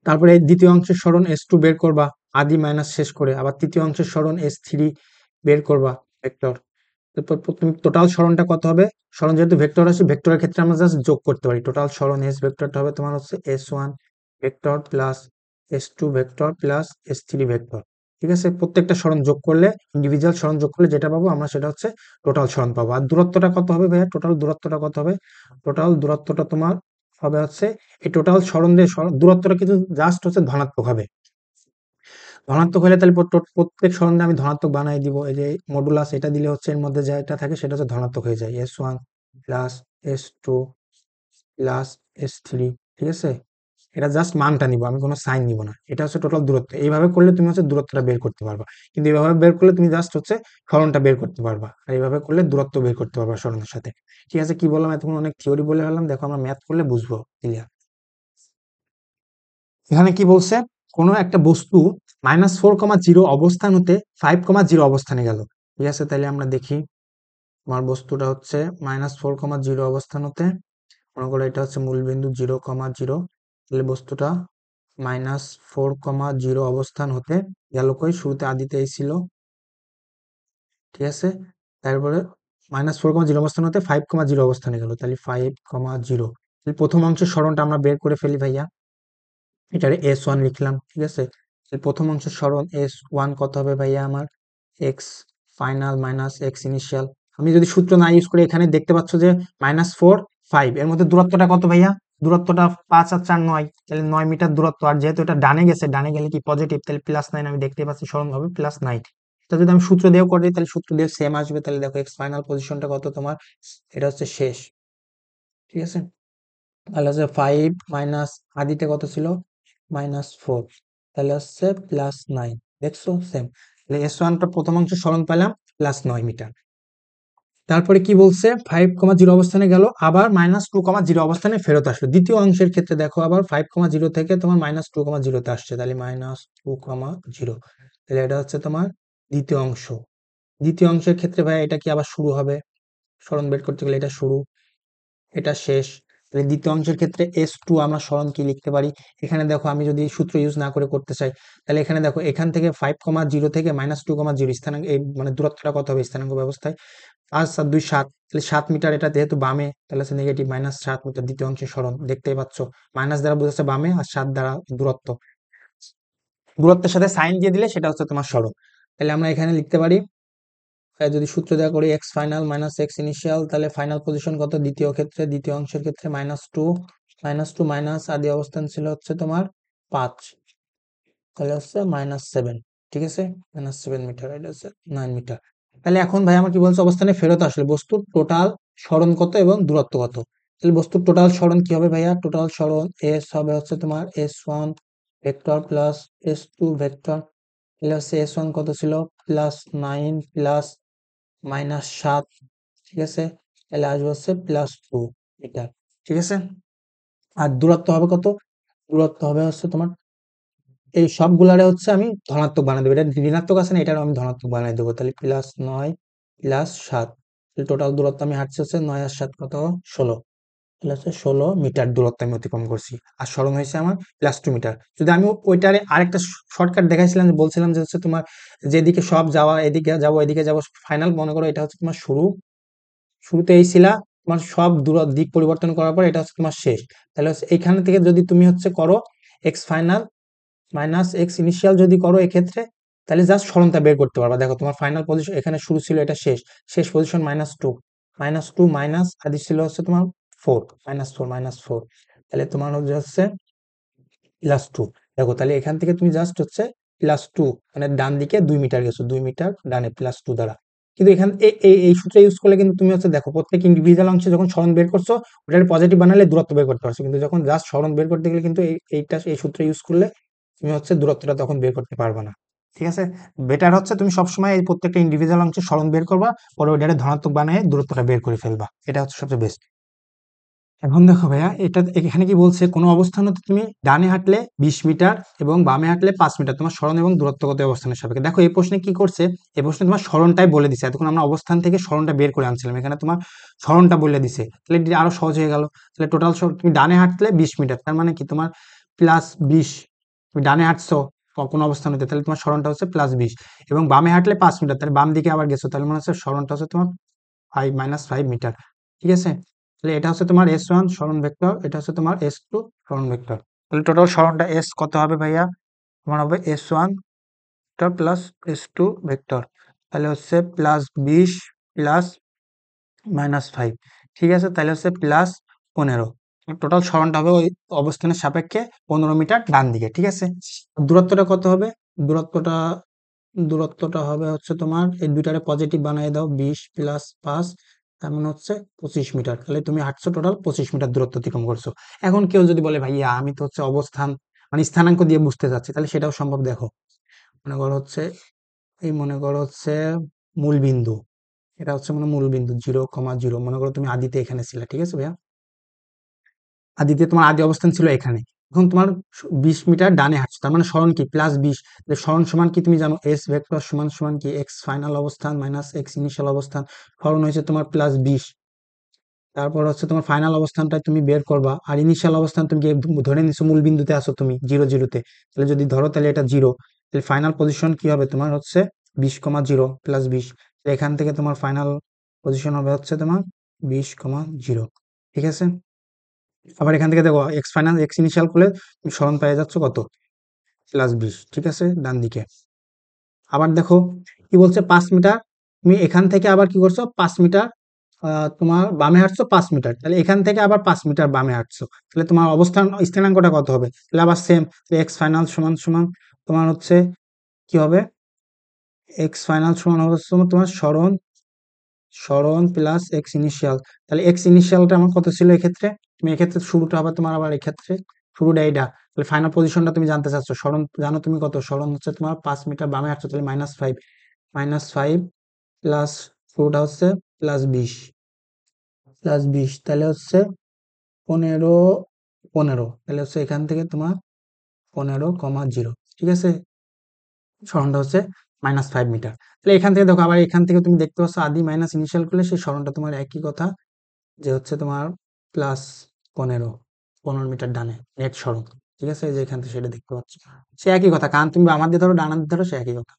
তারপরে এই দ্বিতীয় অংশের সরণ S2 বের করবা আদি মাইনাস শেষ করে। আবার তৃতীয় অংশের সরণ S3 বের করবা ভেক্টর। তারপর তুমি টোটাল সরণটা কত হবে? সরণ যেহেতু ভেক্টর আছে, ভেক্টরের ক্ষেত্রে আমরা জাস্ট যোগ করতে পারি। টোটাল সরণ S ভেক্টরটা হবে তোমার হচ্ছে S1 vector plus S2 vector plus S3 vector. ঠিক আছে? প্রত্যেকটা সরণ যোগ করলে, ইন্ডিভিজুয়াল সরণ যোগ করলে যেটা পাবো আমরা সেটা হচ্ছে টোটাল সরণ পাবো। আর দূরত্বটা কত হবে ভাইয়া? টোটাল দূরত্বটা কত হবে? টোটাল দূরত্বটা তোমার হবে হচ্ছে, এই টোটাল সরণ দিয়ে দূরত্বটা কিন্তু জাস্ট হচ্ছে ধনাত্মক হবে। ধনাত্মক হলে তাহলে প্রত্যেক সরণে আমি ধনাত্মক বানাই দিব। এই যে মডুলাস এটা দিলে হচ্ছে এর মধ্যে যেটা থাকে সেটা হচ্ছে ধনাত্মক হয়ে যায়। S1 plus S2 plus S3। ঠিক আছে? এটা জাস্ট মানটা নিব, আমি কোনো সাইন নিব না। এটা হচ্ছে টোটাল দূরত্ব। এইভাবে করলে তুমি হচ্ছে দূরত্বটা বের করতে পারবা। কিন্তু এইভাবে বের করলে তুমি জাস্ট হচ্ছে সরণটা বের করতে পারবা, আর এইভাবে করলে দূরত্ব বের করতে পারবা সরণের সাথে। ঠিক আছে? কি বললাম এতক্ষণ? অনেক থিওরি বলে ফেললাম, দেখো আমরা ম্যাথ করলে বুঝবো ক্লিয়ার। এখানে কি বলছে? কোনো একটা বস্তু -4,0 অবস্থান হতে 5,0 অবস্থানে গেল। ঠিক আছে? তাহলে আমরা দেখি, আমার বস্তুটা হচ্ছে -4,0 অবস্থান হতে, মনে করো এটা হচ্ছে মূলবিন্দু 0,0। তাহলে বস্তুটা -4,0 অবস্থান হতে গেল কই? শুরুতে আদিতে এই ছিল। ঠিক আছে? তারপরে -4,0 অবস্থান হতে 5,0 অবস্থানে গেল, তাহলে 5,0। তাহলে প্রথম অংশের সরণটা আমরা বের করে ফেলি ভাইয়া। এটারে S1 লিখলাম। ঠিক আছে? প্রথম অংশের সরণ S1 কত হবে ভাইয়া আমার? X final minus x initial. আমি যদি সূত্র না ইউজ করি, এখানে দেখতে পাচ্ছ যে -4 5, এর মধ্যে দূরত্বটা কত ভাইয়া? দূরত্বটা 5 আর 4 9, তাহলে 9 মিটার দূরত্ব। আর যেহেতু এটা ডানে গেছে, ডানে গেলে কি পজিটিভ, তাহলে +9 আমি দেখতে পাচ্ছি সরণ হবে +9। এটা যদি আমি সূত্র দিয়েও করি তাহলে সূত্র দিয়ে সেম আসবে। তাহলে দেখো এক্স ফাইনাল পজিশনটা কত তোমার? এটা হচ্ছে শেষ। ঠিক আছে? তাহলে হচ্ছে 5 মাইনাস আদিতে কত ছিল? -4, তাহলে হচ্ছে +9। দেখছো? সেম। তাহলে S1টা প্রথম অংশ সরণ পেলাম +9 মিটার। তারপরে কি বলছে? 5,0 অবস্থানে গেল, আবার -2,0 অবস্থানে ফেরত আসলো। দ্বিতীয় অংশের ক্ষেত্রে দেখো, আবার 5,0 থেকে তোমার -2,0 তে আসছে, তাহলে -2,0। তাহলে এটা হচ্ছে তোমার দ্বিতীয় অংশ। দ্বিতীয় অংশের ক্ষেত্রে ভাই এটা কি আবার শুরু হবে? সরণ বের করতে গেলে এটা শুরু, এটা শেষ। তাহলে দ্বিতীয় অংশের ক্ষেত্রে S2 আমরা সরণ কি লিখতে পারি? এখানে দেখো, আমি যদি সূত্র ইউজ না করে করতে চাই, তাহলে এখানে দেখো এখান থেকে 5,0 থেকে -2,0 স্থানাঙ্ক, এই মানে দূরত্বটা কত হবে স্থানাঙ্ক ব্যবস্থায়? 5 আর 2 7, তাহলে 7 মিটার। এটা যেহেতু বামে, তাহলে হচ্ছে নেগেটিভ -7 মিটার দ্বিতীয় অংশের সরণ। দেখতেই পাচ্ছ, মাইনাস দ্বারা বোঝাচ্ছে বামে, আর 7 দ্বারা দূরত্ব। দূরত্বের সাথে সাইন দিয়ে দিলে সেটা হচ্ছে তোমার সরণ। তাহলে আমরা এখানে লিখতে পারি, যদি সূত্র দেওয়া করি x final minus x initial, তাহলে ফাইনাল পজিশন কত দ্বিতীয় ক্ষেত্রে? দ্বিতীয় অংশের ক্ষেত্রে -2 মাইনাস আদি অবস্থান ছিল হচ্ছে তোমার 5, তাহলে হচ্ছে -7। ঠিক আছে? -7 মিটার, এটা হচ্ছে 9 মিটার। তাহলে এখন ভাই আমার কি বলছে? অবস্থানে ফেরত আসলে বস্তুর টোটাল সরণ কত এবং দূরত্ব কত? তাহলে বস্তুর টোটাল সরণ কি হবে ভাইয়া? টোটাল সরণ এস হবে হচ্ছে তোমার S1 vector plus S2 vector. তাহলে হচ্ছে S1 কত ছিল? +9 প্লাস -7। ঠিক আছে? তাহলে আসবে হচ্ছে +2 মিটার। ঠিক আছে? আর দূরত্ব হবে কত? দূরত্ব হবে হচ্ছে তোমার, এই সবগুলারে হচ্ছে আমি ধনাত্মক বানিয়ে দেবো। এটা ঋণাত্মক আছে না, এটারও আমি ধনাত্মক বানিয়ে দেবো। তাহলে +9 +7, টোটাল দূরত্ব আমি হাঁটছি হচ্ছে 9 আর 7 কত? 16। তাহলে হচ্ছে 16 মিটার দূরত্ব আমি অতিক্রম করছি। আর সরণ হয়েছে আমার +2 মিটার। যদি আমি ওইটারে আরেকটা শর্টকাট দেখাইছিলাম, যে বলছিলাম যে হচ্ছে তোমার যেদিকে সব যাওয়া, এদিকে যাবো এদিকে যাবো, ফাইনাল মনে করো এটা হচ্ছে তোমার শুরু। শুরুতে এই ছিলা, তোমার সব দিক পরিবর্তন করার পর এটা হচ্ছে তোমার শেষ। তাহলে হচ্ছে এইখান থেকে যদি তুমি হচ্ছে করো x final minus x initial যদি করো এক্ষেত্রে, তাহলে জাস্ট সরণটা বের করতে পারবা। দেখো তোমার ফাইনাল পজিশন এখানে শুরু ছিল, এটা শেষ। শেষ পজিশন -2 মাইনাস আদি ছিল হচ্ছে তোমার 4, -4 তাহলে তোমার হচ্ছে +2। দেখো তাহলে এখান থেকে তুমি জাস্ট হচ্ছে +2, মানে ডান দিকে 2 মিটার গেছো, 2 মিটার ডানে +2 দ্বারা। কিন্তু এখানে এই সূত্র ইউজ করলে কিন্তু তুমি হচ্ছে দেখো প্রত্যেক ইন্ডিভিজুয়াল অংশে যখন সরণ বের করছো, ওটার পজিটিভ বানালে দূরত্ব বের করতে পারছো। কিন্তু যখন জাস্ট সরণ বের করতে গেলে কিন্তু এই সূত্র ইউজ করলে তুমি হচ্ছে দূরত্বটা তখন বের করতে পারবে না। ঠিক আছে, বেটার হচ্ছে তুমি সবসময় এই প্রত্যেকটা ইন্ডিভিজুয়াল অংশে সরণ বের করবা, পরে ওইটারে ধনাত্মক বানিয়ে দূরত্বটা বের করে ফেলবা, এটা হচ্ছে সবচেয়ে বেস্ট। এখন দেখো ভাইয়া, এটা এখানে কি বলছে, কোনো অবস্থানতে তুমি ডানে হাঁটলে 20 মিটার এবং বামে হাঁটলে 5 মিটার তোমার সরণ এবং দূরত্বগত অবস্থানের সাপেক্ষে। দেখো এই প্রশ্নে কি করছে, এই প্রশ্নে তোমার সরণটাই বলে দিছে, এতক্ষণ আমরা অবস্থান থেকে সরণটা বের করে আনছিলাম, এখানে তোমার সরণটা বলে দিছে, তাহলে এটা আরো সহজ হয়ে গেল। তাহলে টোটাল তুমি ডানে হাঁটলে 20 মিটার, তার মানে কি তোমার +20, তুমি ডানে হাঁটছো কোনো অবস্থান হতে, তাহলে তোমার সরণটা হচ্ছে +20, এবং বামে হাঁটলে 5 মিটার, তাহলে বাম দিকে আবার গেছো, তাহলে মনে হচ্ছে সরণটা হচ্ছে তোমার 5 - 5 মিটার। ঠিক আছে, তাহলে এটা হচ্ছে তোমার S1 সরণ ভেক্টর, এটা হচ্ছে তোমার S2 সরণ ভেক্টর। তাহলে টোটাল সরণটা S কত হবে ভাইয়া, তোমার হবে S1 vector plus S2 vector, তাহলে হচ্ছে +20 প্লাস -5। ঠিক আছে, তাহলে হচ্ছে +15। টোটাল সরণটা হবে ওই অবস্থানের সাপেক্ষে 15 মিটার ডান দিকে। ঠিক আছে, দূরত্বটা কত হবে, দূরত্বটা দূরত্বটা হবে হচ্ছে তোমার এই দুইটারে পজিটিভ বানিয়ে দাও, 20 + 5, তার মানে হচ্ছে 25 মিটার। তাহলে তুমি হাঁটছো টোটাল 25 মিটার দূরত্ব অতিক্রম করছো। এখন কেউ যদি বলে ভাইয়া আমি তো হচ্ছে অবস্থান মানে স্থানাঙ্ক দিয়ে বুঝতে চাচ্ছি, তাহলে সেটাও সম্ভব। দেখো মনে করো হচ্ছে, মনে করো হচ্ছে মূল বিন্দু, এটা হচ্ছে মানে মূল বিন্দু 0,0, মনে করো তুমি আদিতে এখানে ছিলে, ঠিক আছে ভাইয়া, আদিতে তোমার আদি অবস্থান ছিল এখানে, এখন তোমার 20 মিটার ডানে হাঁটছো, তার মানে সরণ কি +20, সরণ সমান কি তুমি জানো, S ভেক্টর সমান সমান কি x ফাইনাল অবস্থান মাইনাস x ইনিশিয়াল অবস্থান, সরণ হয়েছে তোমার +20, তারপর হচ্ছে তোমার ফাইনাল অবস্থানটা তুমি বের করবা, আর ইনিশিয়াল অবস্থান তুমি ধরে নিছো মূল বিন্দুতে আসো তুমি 0, 0-তে, তাহলে যদি ধরো তাহলে এটা 0, তাহলে ফাইনাল পজিশন কি হবে তোমার হচ্ছে 20,0 +20, এখান থেকে তোমার ফাইনাল পজিশন হবে হচ্ছে তোমার 20,0। ঠিক আছে, আবার এখান থেকে দেখো এক্স ফাইনাল এক্স ইনিশিয়াল করলে তুমি সরণ পেয়ে যাচ্ছ কত, +20। ঠিক আছে, ডান দিকে আবার দেখো কি বলছে 5 মিটার, তুমি এখান থেকে আবার কি করছো 5 মিটার, তোমার বামে হাঁটছো 5 মিটার, তাহলে এখান থেকে আবার 5 মিটার বামে হাঁটছো, তাহলে তোমার অবস্থান স্থানাঙ্কটা কত হবে, তাহলে আবার সেম, এক্স ফাইনাল সমান সমান তোমার হচ্ছে কি হবে, এক্স ফাইনাল সমান হচ্ছে তোমার সরণ সরণ প্লাস এক্স ইনিশিয়াল, তাহলে এক্স ইনিশিয়ালটা আমার কত ছিল এক্ষেত্রে, তুমি এক্ষেত্রে শুরুটা হবে তোমার আবার এক্ষেত্রে শুরুটা এইটা, তাহলে ফাইনাল পজিশনটা তুমি জানতে চাচ্ছ, সরণ জানো তুমি কত, সরণ হচ্ছে তোমার 5 মিটার বামে আসছো, তাহলে -5, -5 প্লাস শুরুটা হচ্ছে +20, তাহলে হচ্ছে 15, 15, তাহলে হচ্ছে এখান থেকে তোমার 15,0। ঠিক আছে, সরণটা হচ্ছে -5 মিটার, তাহলে এখান থেকে দেখো আবার এখান থেকে তুমি দেখতে পাচ্ছ আদি মাইনাস ইনিশিয়াল করলে সেই সরণটা তোমার একই কথা, যে হচ্ছে তোমার +15, 15 মিটার ডানে নেট সরণ। ঠিক আছে, এই যে এখান থেকে সেটা দেখতে পাচ্ছ, সে একই কথা, কারণ তুমি আমার দিয়ে ধরো ডান হাত দিয়ে ধরো সে একই কথা।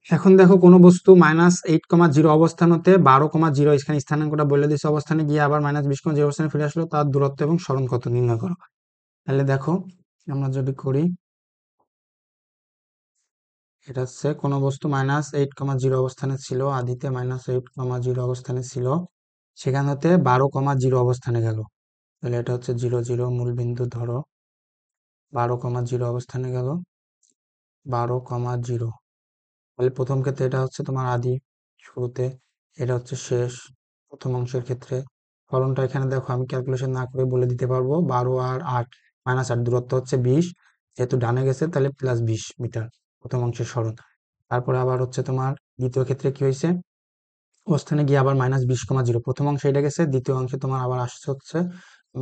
এখন দেখো কোনো বস্তু -8,0 অবস্থান হতে 12,0 এখানে স্থানাঙ্কটা বলে দিচ্ছে, অবস্থানে গিয়ে আবার -20,0 অবস্থানে ফিরে আসলো, তার দূরত্ব এবং সরণ কত নির্ণয় করো। তাহলে দেখো আমরা যদি করি, এটা হচ্ছে কোনো বস্তু -8,0 অবস্থানে ছিল, আদিতে -8,0 অবস্থানে ছিল, সেখান হতে 12,0 অবস্থানে গেল, তাহলে এটা হচ্ছে 0, 0 মূল বিন্দু ধরো, 12,0 অবস্থানে গেল, 12,0, তাহলে প্রথম ক্ষেত্রে এটা হচ্ছে তোমার আদি শুরুতে, এটা হচ্ছে শেষ প্রথম অংশের ক্ষেত্রে। ফলনটা এখানে দেখো আমি ক্যালকুলেশন না করে বলে দিতে পারবো, 12 আর 8 -8, দূরত্ব হচ্ছে 20, যেহেতু ডানে গেছে তাহলে +20 মিটার প্রথম অংশের সরণ। তারপরে আবার হচ্ছে তোমার দ্বিতীয় ক্ষেত্রে কি হয়েছে, অবস্থানে গিয়ে আবার -20,0, প্রথম অংশে এটা গেছে, দ্বিতীয় অংশে তোমার আবার আসছে হচ্ছে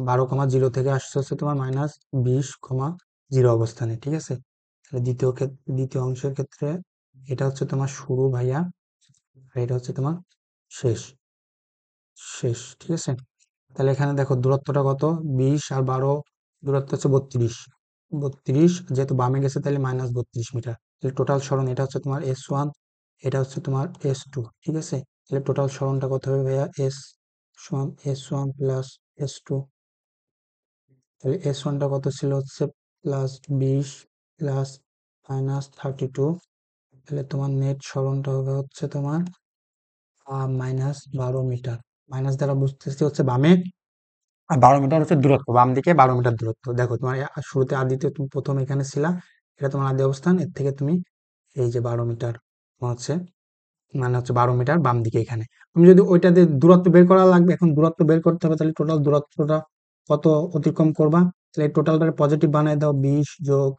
12,0 থেকে আসছে হচ্ছে তোমার -20,0 অবস্থানে। ঠিক আছে, তাহলে দ্বিতীয় অংশের ক্ষেত্রে এটা হচ্ছে তোমার শুরু ভাইয়া, আর এটা হচ্ছে তোমার শেষ শেষ। ঠিক আছে, তাহলে এখানে দেখো দূরত্বটা কত, 20 আর 12 দূরত্ব হচ্ছে 32, যেহেতু বামে গেছে তাহলে -32 মিটার, তাহলে টোটাল সরণ এটা হচ্ছে তোমার S1, এটা হচ্ছে তোমার S2। ঠিক আছে, তাহলে টোটাল সরণটা কত হবে ভাইয়া, S1 প্লাস S2, তাহলে S1টা কত ছিল হচ্ছে +20 প্লাস -32, তাহলে তোমার নেট সরণটা হবে হচ্ছে তোমার -12 মিটার, মাইনাস দ্বারা বুঝতেছি হচ্ছে বামে, আর 12 মিটার হচ্ছে দূরত্ব, বাম দিকে 12 মিটার দূরত্ব। দেখো তোমার শুরুতে আদিতে তুমি প্রথম এখানে ছিলা, এটা তোমার আদি অবস্থান, এর থেকে তুমি এই যে 12 মিটার হচ্ছে, মানে হচ্ছে 12 মিটার বাম দিকে এখানে, তুমি যদি ওইটা দিয়ে দূরত্ব বের করা লাগবে, এখন দূরত্ব বের করতে হবে, তাহলে টোটাল দূরত্বটা কত অতিক্রম করবা, তাহলে টোটালটা পজিটিভ বানায় দাও, 20 যোগ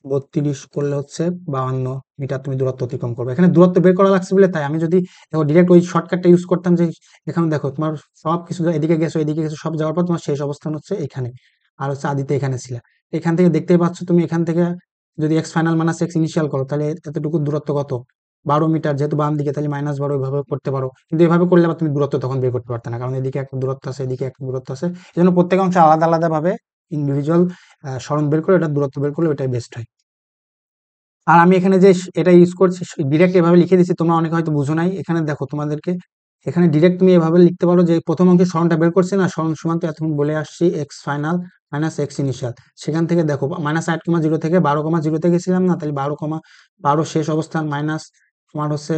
32 করলে হচ্ছে 52 মিটার তুমি দূরত্ব অতিক্রম করবে। এখানে দূরত্ব বের করা লাগছে বলে তাই আমি যদি দেখো ডিরেক্ট ওই শর্টকাটটা ইউজ করতাম যে এখানে দেখো তোমার সব কিছু এদিকে গেছো এদিকে গেছো সব যাওয়ার পর তোমার শেষ অবস্থান হচ্ছে এখানে, আর হচ্ছে আদিতে এখানে ছিল। এখান থেকে দেখতেই পাচ্ছ তুমি এখান থেকে যদি x final minus x initial করো তাহলে এতটুকু দূরত্ব কত, 12 মিটার, যেহেতু বাম দিকে তাহলে -12 এভাবে করতে পারো, কিন্তু এভাবে করলে আবার তুমি দূরত্ব তখন বের করতে পারতে না, কারণ এদিকে একটা দূরত্ব আছে এদিকে একটা দূরত্ব আছে। এই জন্য প্রত্যেক অংশে আলাদা আলাদা ভাবে ইন্ডিভিজুয়াল সরণ বের করে এটা দূরত্ব বের করলে ওটাই বেস্ট হয়। আর আমি এখানে যে এটা ইউজ করছি ডিরেক্ট এভাবে লিখে দিচ্ছি, তোমরা অনেকে হয়তো বুঝো নাই। এখানে দেখো তোমাদেরকে এখানে ডিরেক্ট তুমি এভাবে লিখতে পারো যে প্রথম অঙ্কে সরণটা বের করছে না, সরণ সমান তো এতক্ষণ বলে আসছি x final minus x initial. সেখান থেকে দেখো -8,0 থেকে 12,0 তে গেছিলাম না, তাহলে 12 শেষ অবস্থান মাইনাস তোমার হচ্ছে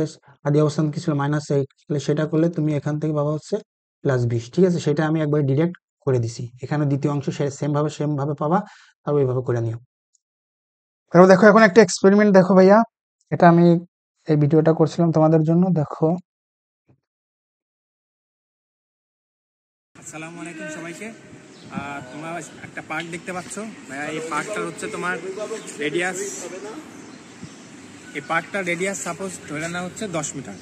আদি অবস্থান কি ছিল -8, তাহলে সেটা করলে তুমি এখান থেকে পাবা হচ্ছে +20। ঠিক আছে, সেটা আমি একবার ডিরেক্ট করে দিছি। এখানে দ্বিতীয় অংশ সেম ভাবে পাবা, আর ওইভাবে করে নিও। তারপর দেখো এখন একটা এক্সপেরিমেন্ট দেখো ভাইয়া, এটা আমি এই ভিডিওটা করছিলাম তোমাদের জন্য, দেখো। আসসালামু আলাইকুম সবাইকে। তোমরা একটা পার্ক দেখতে পাচ্ছ ভাইয়া, এই পার্কটার হচ্ছে তোমার রেডিয়াস, এই পার্কটার রেডিয়াস সাপোজ ধরে নেওয়া হচ্ছে 10 মিটার।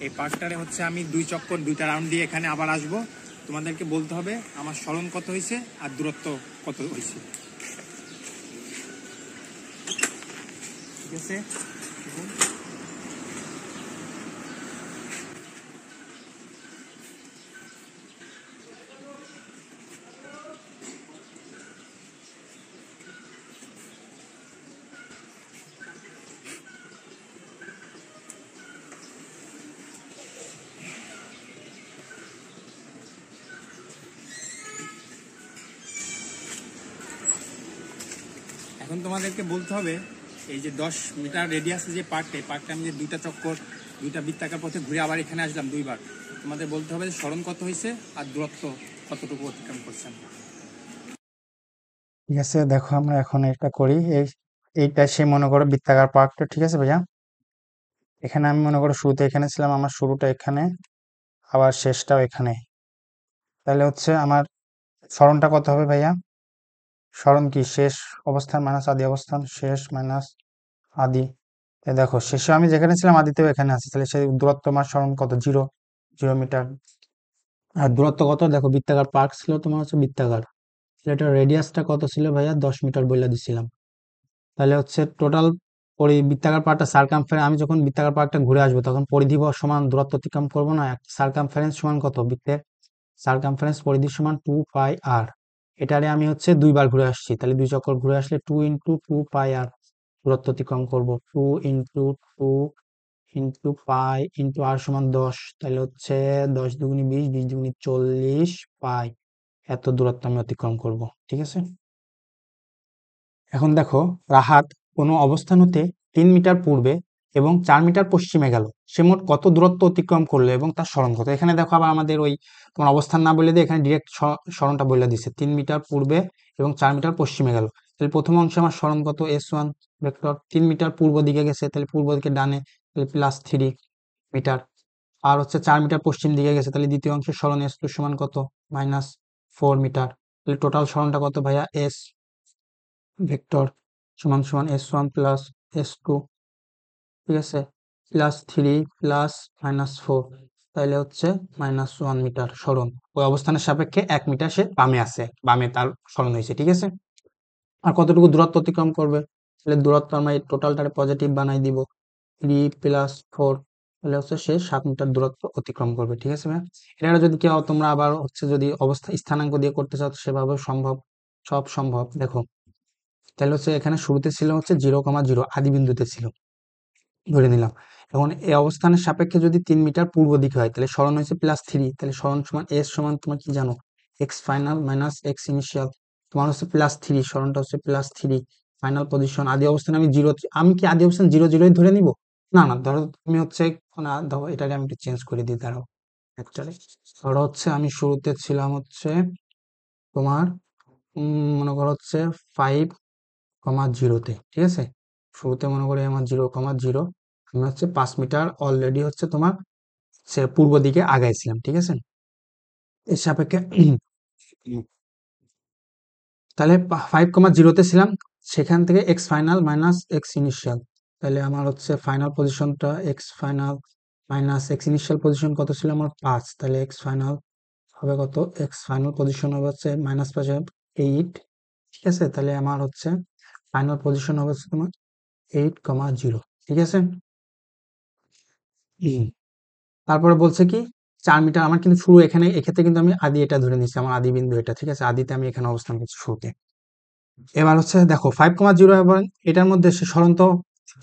এই পার্কটারে হচ্ছে আমি 2 চক্কর 2টা রাউন্ড দিয়ে এখানে আবার আসব। তোমাদেরকে বলতে হবে আমার সরণ কত হয়েছে আর দূরত্ব কত হয়েছে। ঠিক আছে, এখন তোমাদেরকে বলতে হবে এই যে 10 মিটার রেডিয়াসে যে পার্কটা, এই পার্কটা আমি যে 2টা চক্কর 2টা বৃত্তাকার পথে ঘুরে আবার এখানে আসলাম 2বার, তোমাদের বলতে হবে যে সরণ কত হয়েছে আর দূরত্ব কতটুকু অতিক্রম করছেন। ঠিক আছে, দেখো আমরা এখন এটা করি। এইটা সে মনে করো বৃত্তাকার পার্কটা, ঠিক আছে ভাইয়া। এখানে আমি মনে করো শুরুতে এখানে ছিলাম, আমার শুরুটা এখানে আবার শেষটাও এখানে, তাহলে হচ্ছে আমার সরণটা কত হবে ভাইয়া? সরণ কি শেষ অবস্থান মাইনাস আদি অবস্থান, শেষ মাইনাস আদি। দেখো শেষে আমি যেখানে ছিলাম আদিতেও এখানে আছি, তাহলে সেই দূরত্ব আমার সরণ কত, 0 মিটার। আর দূরত্ব কত দেখো, বৃত্তাকার পার্ক ছিল তোমার হচ্ছে বৃত্তাকার, এটার রেডিয়াসটা কত ছিল ভাইয়া? 10 মিটার বলে দিছিলাম। তাহলে হচ্ছে টোটাল বৃত্তাকার পার্কটা সার্কামফারেন্স, আমি যখন বৃত্তাকার পার্কটা ঘুরে আসবো তখন পরিধি সমান দূরত্ব অতিক্রম করবো না, সার্কামফারেন্স সমান কত, বৃত্তের সার্কামফারেন্স পরিধি সমান 2πr। এটারে আমি হচ্ছে 2বার ঘুরে আসছি, তাহলে 2 চক্কর ঘুরে আসলে 2 × 2πr দূরত্ব অতিক্রম করবো। 2 × 2 × π × r সমান 10, তাহলে হচ্ছে 10 × 2 = 20, 20 × 40 পাই, এত দূরত্ব আমি অতিক্রম করব। ঠিক আছে, এখন দেখো রাহাত কোনো অবস্থান হতে 3 মিটার পূর্বে এবং 4 মিটার পশ্চিমে গেল, সে মোট কত দূরত্ব অতিক্রম করলো এবং তার সরণ কত। এখানে দেখো আবার আমাদের ওই তোমার অবস্থান না বলে দিয়ে এখানে ডিরেক্ট সরণটা বলে দিছে, 3 মিটার পূর্বে এবং 4 মিটার পশ্চিমে গেল। তাহলে প্রথম অংশে আমার সরণ কত, S1 ভেক্টর, 3 মিটার পূর্ব দিকে গেছে তাহলে পূর্ব দিকে ডানে, তাহলে +3 মিটার। আর হচ্ছে 4 মিটার পশ্চিম দিকে গেছে, তাহলে দ্বিতীয় অংশের সরণ S2 সমান কত, -4 মিটার। তাহলে টোটাল সরণটা কত ভাইয়া, S ভেক্টর সমান সমান S1 প্লাস S2, ঠিক আছে, +3 প্লাস -4, তাহলে হচ্ছে -1 মিটার সরণ। ওই অবস্থানের সাপেক্ষে 1 মিটার সে বামে আছে, বামে তার সরণ হয়েছে। ঠিক আছে, আর কতটুকু দূরত্ব অতিক্রম করবে, তাহলে দূরত্ব আমরা এই টোটালটারে পজিটিভ বানাই দিব, 3 + 4, তাহলে হচ্ছে সে 7 মিটার দূরত্ব অতিক্রম করবে। ঠিক আছে ভাই, এটা যদি কেউ তোমরা আবার হচ্ছে যদি অবস্থা স্থানাঙ্ক দিয়ে করতে চাও সেভাবে সম্ভব, সব সম্ভব। দেখো তাহলে হচ্ছে এখানে শুরুতে ছিল হচ্ছে 0,0 আদি বিন্দুতে ছিল ধরে নিলাম। এখন এই অবস্থানের সাপেক্ষে যদি 3 মিটার পূর্ব দিকে হয় তাহলে সরণ হয়েছে +3, তাহলে সরণ সমান এস সমান তোমার কি জানো, x final minus x initial. তোমার হচ্ছে +3, সরণটা হচ্ছে +3, ফাইনাল পজিশন আদি অবস্থান আমি 0, আমি কি আদি অবস্থান 0 0 ধরে নিব? না না, ধরো তুমি হচ্ছে ধরো এটাকে আমি একটু চেঞ্জ করে দিই, দাঁড়াও অ্যাকচুয়ালি। ধরো হচ্ছে আমি শুরুতে ছিলাম হচ্ছে তোমার মনে করো হচ্ছে 5,0তে, ঠিক আছে। শুরুতে মনে করি আমার 0,0, আমি হচ্ছে 5 মিটার অলরেডি হচ্ছে তোমার সে পূর্ব দিকে আগাইছিলাম। ঠিক আছে, এর সাপেক্ষে তাহলে 5,0তে ছিলাম, সেখান থেকে x final minus x initial, তাহলে আমার হচ্ছে ফাইনাল পজিশনটা x final minus x initial position কত ছিল আমার 5, তাহলে এক্স ফাইনাল হবে কত, এক্স ফাইনাল পজিশন হবে হচ্ছে -8, ঠিক আছে। তাহলে আমার হচ্ছে ফাইনাল পজিশন হবে হচ্ছে তোমার 8,0, ঠিক আছে। তারপরে বলছে কি 4 মিটার, আমার কিন্তু শুরু এখানে, এক্ষেত্রে কিন্তু আমি আদি এটা ধরে নিচ্ছি, আমার আদি বিন্দু এটা, ঠিক আছে, আদিতে আমি এখানে অবস্থান করছি শুরুতে। এবার হচ্ছে দেখো 5,0 এবং এটার মধ্যে সে সরন্ত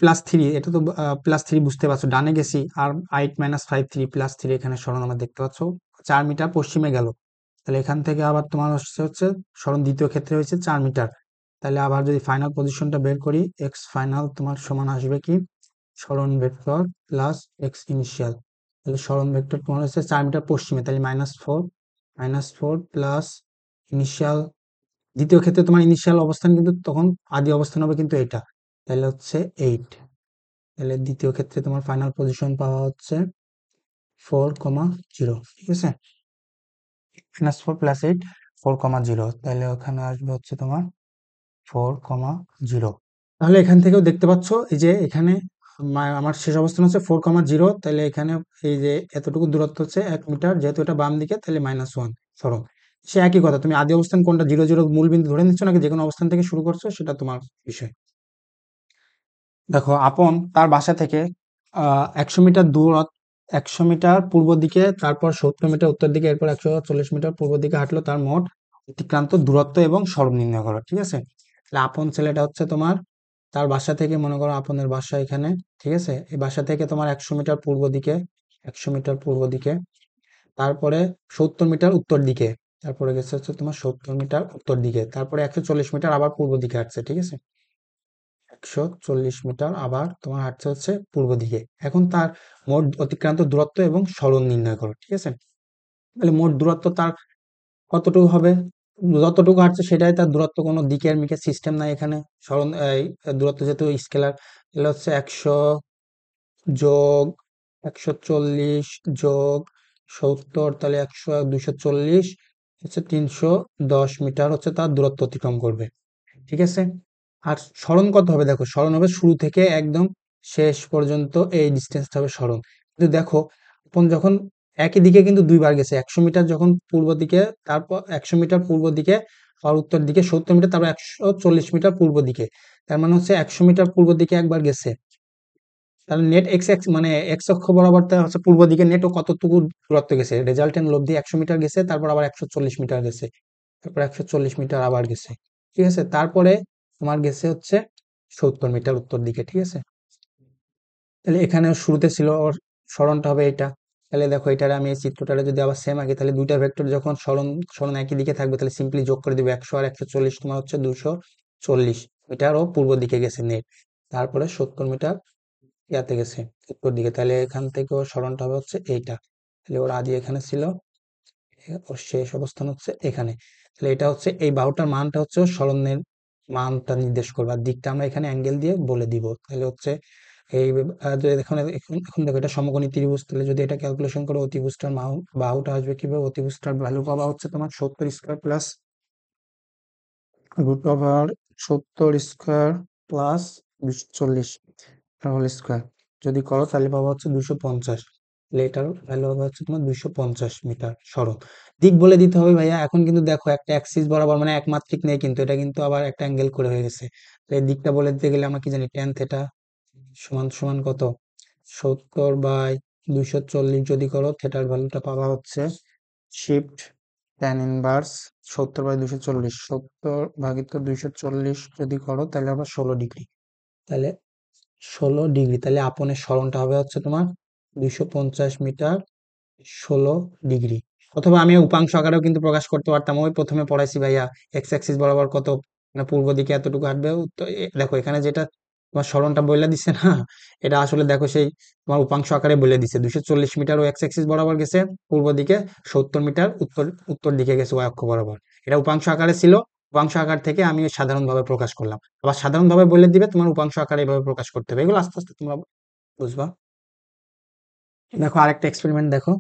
+3, এটা তো +3 বুঝতে পারছো, ডানে গেছি, আর 8 - 5 3 +3 এখানে সরণ আমরা দেখতে পাচ্ছ 4 মিটার পশ্চিমে গেল। তাহলে এখান থেকে আবার তোমার হচ্ছে সরণ দ্বিতীয় ক্ষেত্রে হয়েছে 4 মিটার। তাহলে আবার যদি ফাইনাল পজিশনটা বের করি, এক্স ফাইনাল তোমার সমান আসবে কি সরণ ভেক্টর প্লাস এক্স ইনিশিয়াল। তাহলে সরণ ভেক্টর তোমার হচ্ছে 4 মিটার পশ্চিমে, তাহলে -4 প্লাস ইনিশিয়াল, দ্বিতীয় ক্ষেত্রে তোমার ইনিশিয়াল অবস্থান কিন্তু তখন আদি অবস্থান হবে কিন্তু এটা, তাহলে হচ্ছে 8। তাহলে দ্বিতীয় ক্ষেত্রে তোমার ফাইনাল পজিশন পাওয়া হচ্ছে 4,0, ঠিক আছে, -4 + 8 4,0, তাহলে ওখানে আসবে হচ্ছে তোমার 4,0। তাহলে এখান থেকেও দেখতে পাচ্ছ এই যে এখানে আমার শেষ অবস্থান হচ্ছে 4,0, তাহলে এখানে এই যে এতটুকু দূরত্ব হচ্ছে 1 মিটার, যেহেতু এটা বাম দিকে তাহলে -1 সরো। সে একই কথা, তুমি আদি অবস্থান কোনটা 0 0 মূল বিন্দু ধরে নিচ্ছ নাকি যে কোনো অবস্থান থেকে শুরু করছো সেটা তোমার বিষয়। দেখো আপন তার বাসা থেকে 100 মিটার দূর, 100 মিটার পূর্ব দিকে, তারপর 70 মিটার উত্তর দিকে, এরপর 140 মিটার পূর্ব দিকে হাঁটলো, তার মোট অতিক্রান্ত দূরত্ব এবং সরণ নির্ণয় করো, ঠিক আছে। তাহলে আপন ছেলেটা হচ্ছে তোমার তার বাসা থেকে, মনে করো আপনের বাসা এখানে, ঠিক আছে, এই বাসা থেকে তোমার 100 মিটার পূর্ব দিকে, 100 মিটার পূর্ব দিকে, তারপরে 70 মিটার উত্তর দিকে, তারপরে গেছে হচ্ছে তোমার 70 মিটার উত্তর দিকে, তারপরে 140 মিটার আবার পূর্ব দিকে হাঁটছে, ঠিক আছে, 140 মিটার আবার তোমার হাঁটছে হচ্ছে পূর্ব দিকে। এখন তার মোট অতিক্রান্ত দূরত্ব এবং সরণ নির্ণয় করো, ঠিক আছে। তাহলে মোট দূরত্ব তার কতটুকু হবে, যতটুকু হাঁটছে সেটাই তার দূরত্ব, কোনো দিকের মিকের সিস্টেম নাই এখানে। সরণ এই দূরত্ব যেহেতু স্কেলার, তাহলে হচ্ছে 100 যোগ 140 যোগ 70, তাহলে 100 240 হচ্ছে 310 মিটার হচ্ছে তার দূরত্ব অতিক্রম করবে, ঠিক আছে। আর সরণ কত হবে, দেখো সরণ হবে শুরু থেকে একদম শেষ পর্যন্ত এই ডিস্টেন্সটা হবে সরণ। কিন্তু দেখো আপন যখন একই দিকে কিন্তু দুইবার গেছে, 100 মিটার যখন পূর্ব দিকে, তারপর 100 মিটার পূর্ব দিকে আর উত্তর দিকে 70 মিটার, তারপর 140 মিটার পূর্ব দিকে, তার মানে হচ্ছে 100 মিটার পূর্ব দিকে একবার গেছে। তাহলে নেট এক্স এক্স মানে এক্স অক্ষ বরাবর তা হচ্ছে পূর্ব দিকে নেট ও কতটুকু দূরত্ব গেছে, রেজাল্টেন্ট লব্ধি 100 মিটার গেছে, তারপর আবার 140 মিটার গেছে, তারপর 140 মিটার আবার গেছে, ঠিক আছে। তারপরে তোমার গেছে হচ্ছে 70 মিটার উত্তর দিকে, ঠিক আছে। তাহলে এখানে শুরুতে ছিল ওর সরণটা হবে এটা। তাহলে দেখো এটারে আমি এই চিত্রটারে যদি আবার সেম আঁকি, তাহলে দুইটা ভেক্টর যখন সরণ সরণ একই দিকে থাকবে, তাহলে সিম্পলি যোগ করে দিবে, 100 আর 140 তোমার হচ্ছে 240 মিটার ও পূর্ব দিকে গেছে নেট, তারপরে 70 মিটার ইয়াতে গেছে উত্তর দিকে, তাহলে এখান থেকে ওর সরণটা হবে হচ্ছে এইটা। তাহলে ওর আদি এখানে ছিল, ওর শেষ অবস্থান হচ্ছে এখানে। তাহলে এটা হচ্ছে এই বাহুটার মানটা হচ্ছে ওর সরণের মানটা নির্দেশ করবে, আর দিকটা আমরা এখানে অ্যাঙ্গেল দিয়ে বলে দিব। তাহলে হচ্ছে এই যদি এখন এখন এখন দেখো এটা সমকোণী ত্রিভুজ, তাহলে যদি এটা ক্যালকুলেশন করে অতিভুজটার বাহুটা আসবে কিভাবে, অতিভুজটার ভ্যালু পাবা হচ্ছে তোমার 70 স্কয়ার প্লাস √ওভার 70 স্কয়ার প্লাস 240 হোল স্কয়ার, যদি করো তাহলে পাবো হচ্ছে 250। তাহলে এটার ভ্যালু হবে হচ্ছে তোমার 250 মিটার সরণ। দিক বলে দিতে হবে ভাইয়া, এখন কিন্তু দেখো একটা অ্যাক্সিস বরাবর মানে একমাত্রিক নেই কিন্তু, এটা কিন্তু আবার একটা অ্যাঙ্গেল করে হয়ে গেছে। তো এই দিকটা বলে দিতে গেলে আমরা কি জানি, ট্যান থেটা সমান সমান কত, 70/240, যদি করো থেটার ভ্যালুটা পাবা হচ্ছে শিফট ট্যান ইনভার্স 70/240, 70/240 যদি করো তাহলে আবার 16 ডিগ্রি, তাহলে 16 ডিগ্রি, তাহলে আপনের সরণটা হবে হচ্ছে তোমার 250 মিটার 16 ডিগ্রি। অথবা আমি উপাংশ আকারেও কিন্তু প্রকাশ করতে পারতাম, ওই প্রথমে পড়াইছি ভাইয়া, এক্স অ্যাক্সিস বরাবর কত, মানে পূর্ব দিকে এতটুকু হাঁটবে, দেখো এখানে যেটা তোমার সরণটা বলে দিচ্ছে না, এটা আসলে দেখো সেই তোমার উপাংশ আকারে বলে দিচ্ছে, 240 মিটার ও এক্স অ্যাক্সিস বরাবর গেছে পূর্ব দিকে, 70 মিটার উত্তর উত্তর দিকে গেছে ওই অক্ষ বরাবর, এটা উপাংশ আকারে ছিল। উপাংশ আকার থেকে আমি সাধারণভাবে প্রকাশ করলাম, আবার সাধারণভাবে বলে দিবে তোমার উপাংশ আকারে এভাবে প্রকাশ করতে হবে, এগুলো আস্তে আস্তে তোমরা বুঝবা। দেখো আরেকটা এক্সপেরিমেন্ট দেখো।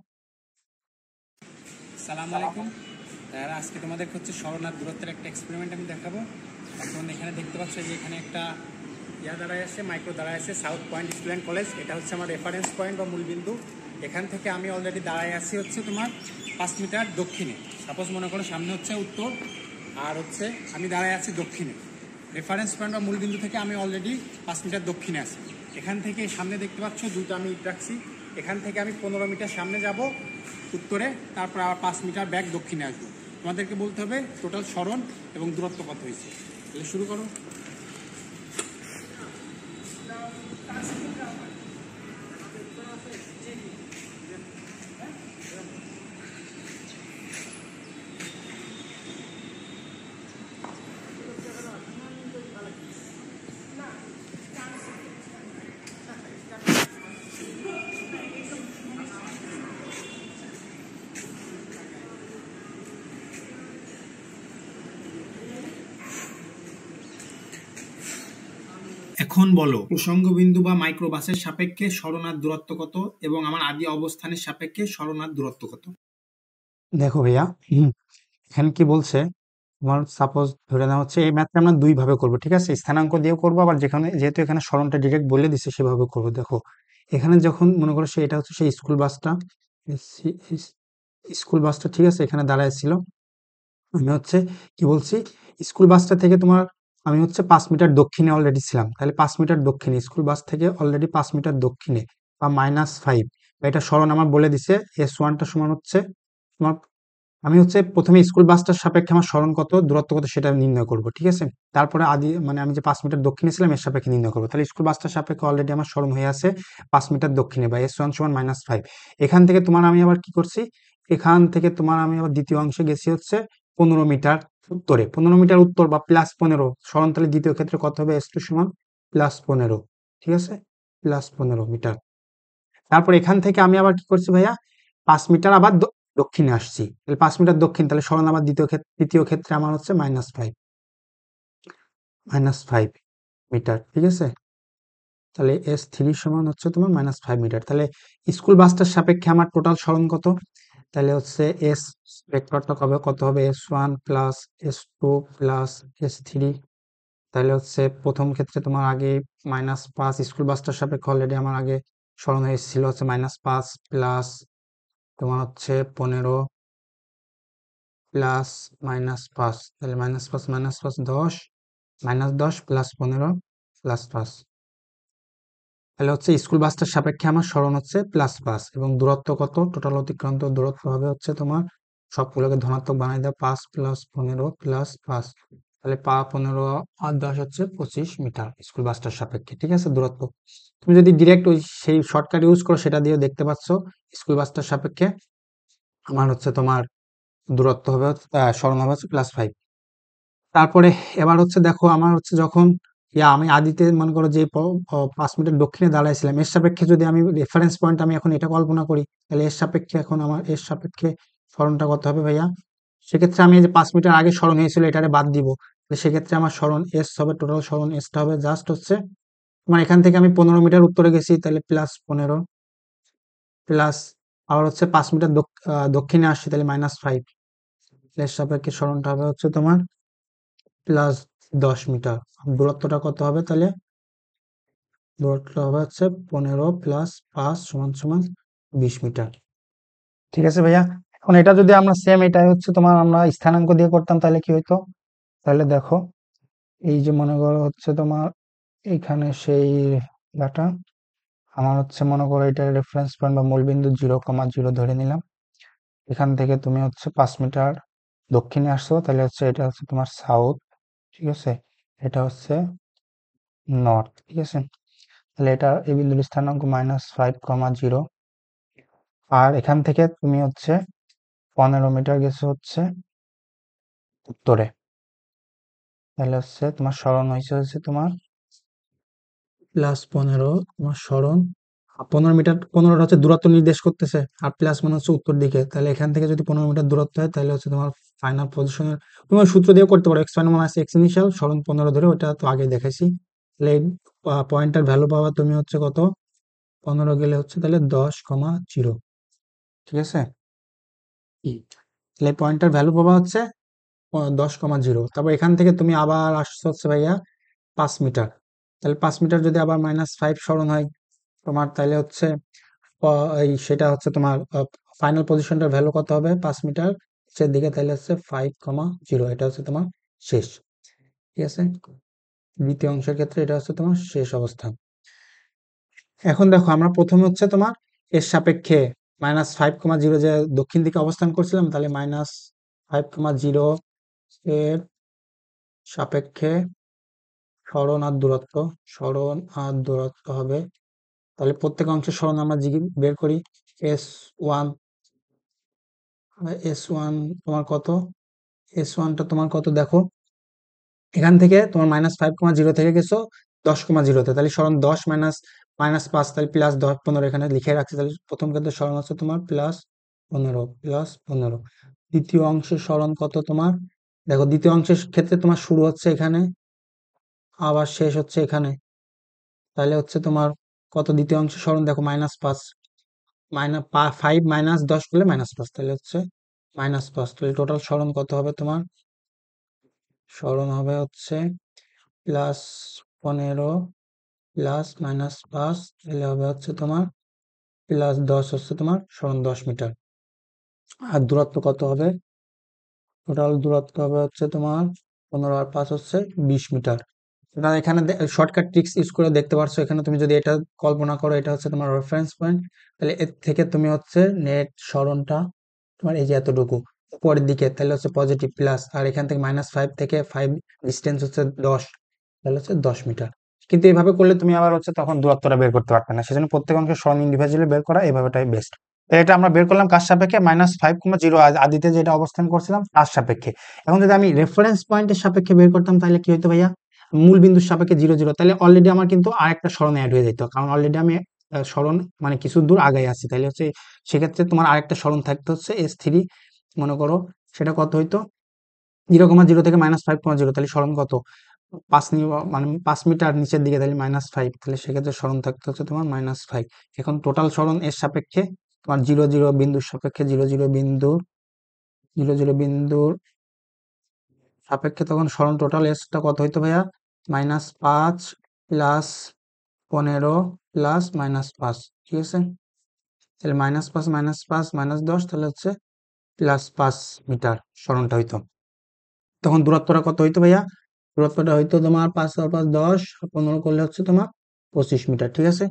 সালাম আলাইকুম। তাহলে আজকে তোমাদের হচ্ছে সরণ আর দূরত্বের একটা এক্সপেরিমেন্ট আমি দেখাবো। এখন এখানে দেখতে পাচ্ছ যে এখানে একটা দাঁড়ায় আছে, মাইক্রো দাঁড়ায় আছে, south point school and college. এটা হচ্ছে আমার রেফারেন্স পয়েন্ট বা মূলবিন্দু। এখান থেকে আমি অলরেডি দাঁড়ায় আছি হচ্ছে তোমার 5 মিটার দক্ষিণে। সাপোজ মনে করো সামনে হচ্ছে উত্তর, আর হচ্ছে আমি দাঁড়ায় আছি দক্ষিণে। রেফারেন্স পয়েন্ট বা মূলবিন্দু থেকে আমি অলরেডি 5 মিটার দক্ষিণে আছি। এখান থেকে সামনে দেখতে পাচ্ছ দুটো আমি ইট রাখছি। এখান থেকে আমি 15 মিটার সামনে যাব উত্তরে, তারপর আবার 5 মিটার ব্যাক দক্ষিণে আসবো। তোমাদেরকে বলতে হবে টোটাল সরণ এবং দূরত্ব কত হয়েছে। তাহলে শুরু করো। এখন বলো প্রসঙ্গ বিন্দু বা মাইক্রোবাসের সাপেক্ষে সরণার দূরত্ব কত এবং আমার আদি অবস্থানের সাপেক্ষে সরণার দূরত্ব কত। দেখো ভাইয়া, এখানে কি বলছে, তোমার সাপোজ ধরে নেওয়া হচ্ছে এই ম্যাথটা আমরা দুই ভাবে করবো, ঠিক আছে? স্থানাঙ্ক দিয়েও করবো, আবার যেখানে যেহেতু এখানে সরণটা ডিরেক্ট বলে দিচ্ছে সেভাবে করবো। দেখো এখানে যখন মনে করো এটা হচ্ছে সেই স্কুল বাসটা, স্কুল বাসটা ঠিক আছে এখানে দাঁড়ায় ছিল। আমি হচ্ছে কি বলছি, স্কুল বাসটা থেকে তোমার আমি হচ্ছে 5 মিটার দক্ষিণে অলরেডি ছিলাম, তাহলে 5 মিটার দক্ষিণে স্কুল বাস থেকে অলরেডি 5 মিটার দক্ষিণে বা -5, এটা সরণ আমার বলে দিছে। S1টা সমান হচ্ছে তোমার, আমি হচ্ছে প্রথমে স্কুল বাসটার সাপেক্ষে আমার সরণ কত দূরত্ব কত সেটা নির্ণয় করব, ঠিক আছে? তারপরে আদি মানে আমি যে 5 মিটার দক্ষিণে ছিলাম এর সাপেক্ষে নির্ণয় করবো। তাহলে স্কুল বাসটার সাপেক্ষে অলরেডি আমার সরণ হয়ে আছে 5 মিটার দক্ষিণে বা S1 সমান -5। এখান থেকে তোমার আমি আবার কি করছি, এখান থেকে তোমার আমি আবার দ্বিতীয় অংশে গেছি হচ্ছে 15 মিটার উত্তরে, 15 মিটার উত্তর বা +15 সরণ। তাহলে দ্বিতীয় ক্ষেত্রে কত হবে, S2 সমান +15, ঠিক আছে? +15 মিটার। তারপর এখান থেকে আমি আবার কি করছি ভাইয়া, 5 মিটার আবার দক্ষিণে আসছি, তাহলে 5 মিটার দক্ষিণ, তাহলে সরণ আবার তৃতীয় ক্ষেত্রে আমার হচ্ছে -5 মিটার, ঠিক আছে? তাহলে S3 সমান হচ্ছে তোমার -5 মিটার। তাহলে স্কুল বাসটার সাপেক্ষে আমার টোটাল সরণ কত, তাহলে হচ্ছে এস ভেক্টরটা কত হবে, S1 plus S2 plus S3। তাহলে হচ্ছে প্রথম ক্ষেত্রে তোমার আগে -5, স্কুল বাসটার সাপেক্ষে অলরেডি আমার আগে সরণ হয়ে এসেছিল হচ্ছে -5 প্লাস তোমার হচ্ছে 15 প্লাস -5, তাহলে -5 10, -10 প্লাস 15 প্লাস 5। তাহলে হচ্ছে স্কুল বাসটার সাপেক্ষে আমার সরণ হচ্ছে +5 এবং দূরত্ব কত, টোটাল অতিক্রান্ত দূরত্ব হবে হচ্ছে তোমার, সবগুলোকে ধনাত্মক বানাই দাও, 5 প্লাস 15 প্লাস 5। তাহলে 15 আর 10 হচ্ছে 25 মিটার স্কুল বাসটার সাপেক্ষে, ঠিক আছে? দূরত্ব তুমি যদি ডিরেক্ট ওই সেই শর্টকাট ইউজ করো সেটা দিয়েও দেখতে পাচ্ছ। স্কুল বাসটার সাপেক্ষে আমার হচ্ছে তোমার দূরত্ব হবে সরণ হবে হচ্ছে +5। তারপরে এবার হচ্ছে দেখো আমার হচ্ছে যখন আমি আদিতে মনে করো যে 5 মিটার দক্ষিণে দাঁড়াইছিলাম এর সাপেক্ষে যদি আমি রেফারেন্স পয়েন্ট আমি এখন এটা কল্পনা করি, তাহলে এর সাপেক্ষে এখন আমার এর সাপেক্ষে সরণটা কত হবে ভাইয়া? সেক্ষেত্রে আমি এই যে 5 মিটার আগে সরণ হয়েছিল এটারে বাদ দিব, তাহলে সেক্ষেত্রে আমার সরণ এস হবে, টোটাল সরণ এসটা হবে জাস্ট হচ্ছে তোমার এখান থেকে আমি 15 মিটার উত্তরে গেছি, তাহলে +15 প্লাস আবার হচ্ছে 5 মিটার দক্ষিণে আসছি, তাহলে -5। এর সাপেক্ষে সরণটা হবে হচ্ছে তোমার +10 মিটার। দূরত্বটা কত হবে তাহলে, দূরত্বটা হবে হচ্ছে 15 প্লাস 5 সমান সমান 20 মিটার, ঠিক আছে ভাইয়া? এখন এটা যদি আমরা সেম এটাই হচ্ছে তোমার আমরা স্থানাঙ্ক দিয়ে করতাম তাহলে কি হইতো, তাহলে দেখো এই যে মনে করো হচ্ছে তোমার এইখানে সেই ডাটা আমার হচ্ছে মনে করো এটা রেফারেন্স পয়েন্ট বা মূলবিন্দু 0,0 ধরে নিলাম। এখান থেকে তুমি হচ্ছে 5 মিটার দক্ষিণে আসছো, তাহলে হচ্ছে এটা হচ্ছে তোমার সাউথ, ঠিক আছে? এটা হচ্ছে নর্থ, ঠিক আছে? তাহলে এটা এই বিন্দুর স্থানাঙ্ক -5,0। আর এখান থেকে তুমি হচ্ছে 15 মিটার গেছো হচ্ছে উত্তরে, তাহলে হচ্ছে তোমার সরণ হচ্ছে তোমার +15 তোমার সরণ 15 মিটার, 15টা হচ্ছে দূরত্ব নির্দেশ করতেছে আর প্লাস মানে হচ্ছে উত্তর দিকে, তাহলে এখান থেকে যদি 15 মিটার দূরত্ব হয় তাহলে হচ্ছে তোমার ফাইনাল পজিশনের তোমার সূত্র দিয়ে করতে পারো, x ইনিশিয়াল সরণ 15 ধরে, ওটা তো আগে দেখাইছি। তাহলে পয়েন্টার ভ্যালু পাওয়া তুমি হচ্ছে কত, 15 গেলে হচ্ছে তাহলে 10,0, ঠিক আছে? তাহলে পয়েন্টার ভ্যালু পাওয়া হচ্ছে 10,0। তারপর এখান থেকে তুমি আবার আসছো হচ্ছে ভাইয়া 5 মিটার। তাহলে 5 মিটার যদি আবার -5 সরণ হয় তোমার, তাহলে হচ্ছে এই সেটা হচ্ছে তোমার ফাইনাল পজিশনটার ভ্যালু কত হবে 5 মিটার নিচের দিকে, তাহলে হচ্ছে 5,0। এটা হচ্ছে তোমার শেষ। ঠিক আছে, দ্বিতীয় অংশের ক্ষেত্রে এটা হচ্ছে তোমার শেষ অবস্থান। এখন দেখো আমরা প্রথমে হচ্ছে তোমার এর সাপেক্ষে -5,0 যে দক্ষিণ দিকে অবস্থান করছিলাম, তাহলে -5,0 এর সাপেক্ষে সরণ আর দূরত্ব, সরণ আর দূরত্ব হবে। তাহলে প্রত্যেক অংশের সরণ আমরা বের করি। S1, S1 তোমার কত? S1টা তোমার কত দেখো, এখান থেকে তোমার -5,0 থেকে গেছো 10,0-তে, তাহলে সরণ 10 -5, তাহলে +10 15 এখানে লিখে রাখছি। তাহলে প্রথম ক্ষেত্রে সরণ হচ্ছে তোমার +15। দ্বিতীয় অংশের সরণ কত তোমার? দেখো দ্বিতীয় অংশের ক্ষেত্রে তোমার শুরু হচ্ছে এখানে, আবার শেষ হচ্ছে এখানে। তাহলে হচ্ছে তোমার কত দ্বিতীয় অংশের সরণ দেখো -5, -5 -10 করলে -5, তাহলে হচ্ছে -5। তাহলে টোটাল সরণ কত হবে তোমার? সরণ হবে হচ্ছে +15 প্লাস -5, তাহলে হবে হচ্ছে তোমার +10, হচ্ছে তোমার সরণ 10 মিটার। আর দূরত্ব কত হবে? টোটাল দূরত্ব হবে হচ্ছে তোমার 15 আর 5 হচ্ছে 20 মিটার। এটা এখানে শর্টকাট ট্রিক্স ইউজ করে দেখতে পারছো। এখানে তুমি যদি এটা কল্পনা করো, এটা হচ্ছে তোমার রেফারেন্স পয়েন্ট, তাহলে এর থেকে তুমি হচ্ছে নেট সরণটা তোমার এই যে এতটুকু উপরের দিকে, তাহলে হচ্ছে পজিটিভ প্লাস, আর এখান থেকে -5 থেকে 5 ডিস্টেন্স হচ্ছে 10, তাহলে হচ্ছে 10 মিটার। কিন্তু এইভাবে করলে তুমি আবার হচ্ছে তখন দূরত্বটা বের করতে পারবে না, সেজন্য প্রত্যেক অংশের সরণ ইন্ডিভিজুয়ালি বের করা এভাবেটাই বেস্ট। এটা আমরা বের করলাম কার সাপেক্ষে? -5,0 আদিতে যেটা অবস্থান করছিলাম তার সাপেক্ষে। এখন যদি আমি রেফারেন্স পয়েন্টের সাপেক্ষে বের করতাম, তাহলে কি হতো ভাইয়া? মূল বিন্দুর সাপেক্ষে 0 0, তাহলে অলরেডি আমার কিন্তু আরেকটা সরণ অ্যাড হয়ে যেত, কারণ অলরেডি আমি সরণ মানে কিছু দূর আগাই আছি। তাহলে হচ্ছে সেক্ষেত্রে তোমার আরেকটা সরণ থাকতে হচ্ছে S3, মনে করো সেটা কত হইতো 0,0 থেকে -5,0, তাহলে সরণ কত? 5 মানে 5 মিটার নিচের দিকে, তাহলে -5, তাহলে সেক্ষেত্রে সরণ থাকতে হচ্ছে তোমার -5। এখন টোটাল সরণ এর সাপেক্ষে তোমার 0 0 বিন্দুর সাপেক্ষে 0 0 বিন্দুর সাপেক্ষে তখন সরণ টোটাল এসটা কত হইতো ভাইয়া? -5 প্লাস 15 প্লাস -5। ঠিক আছে, তাহলে -5 -5 -10, তাহলে হচ্ছে +5 মিটার সরণটা হইতো। তখন দূরত্বটা কত হইতো ভাইয়া? দূরত্বটা হইতো তোমার 5 আর 5 10, 15 করলে হচ্ছে তোমার 25 মিটার। ঠিক আছে,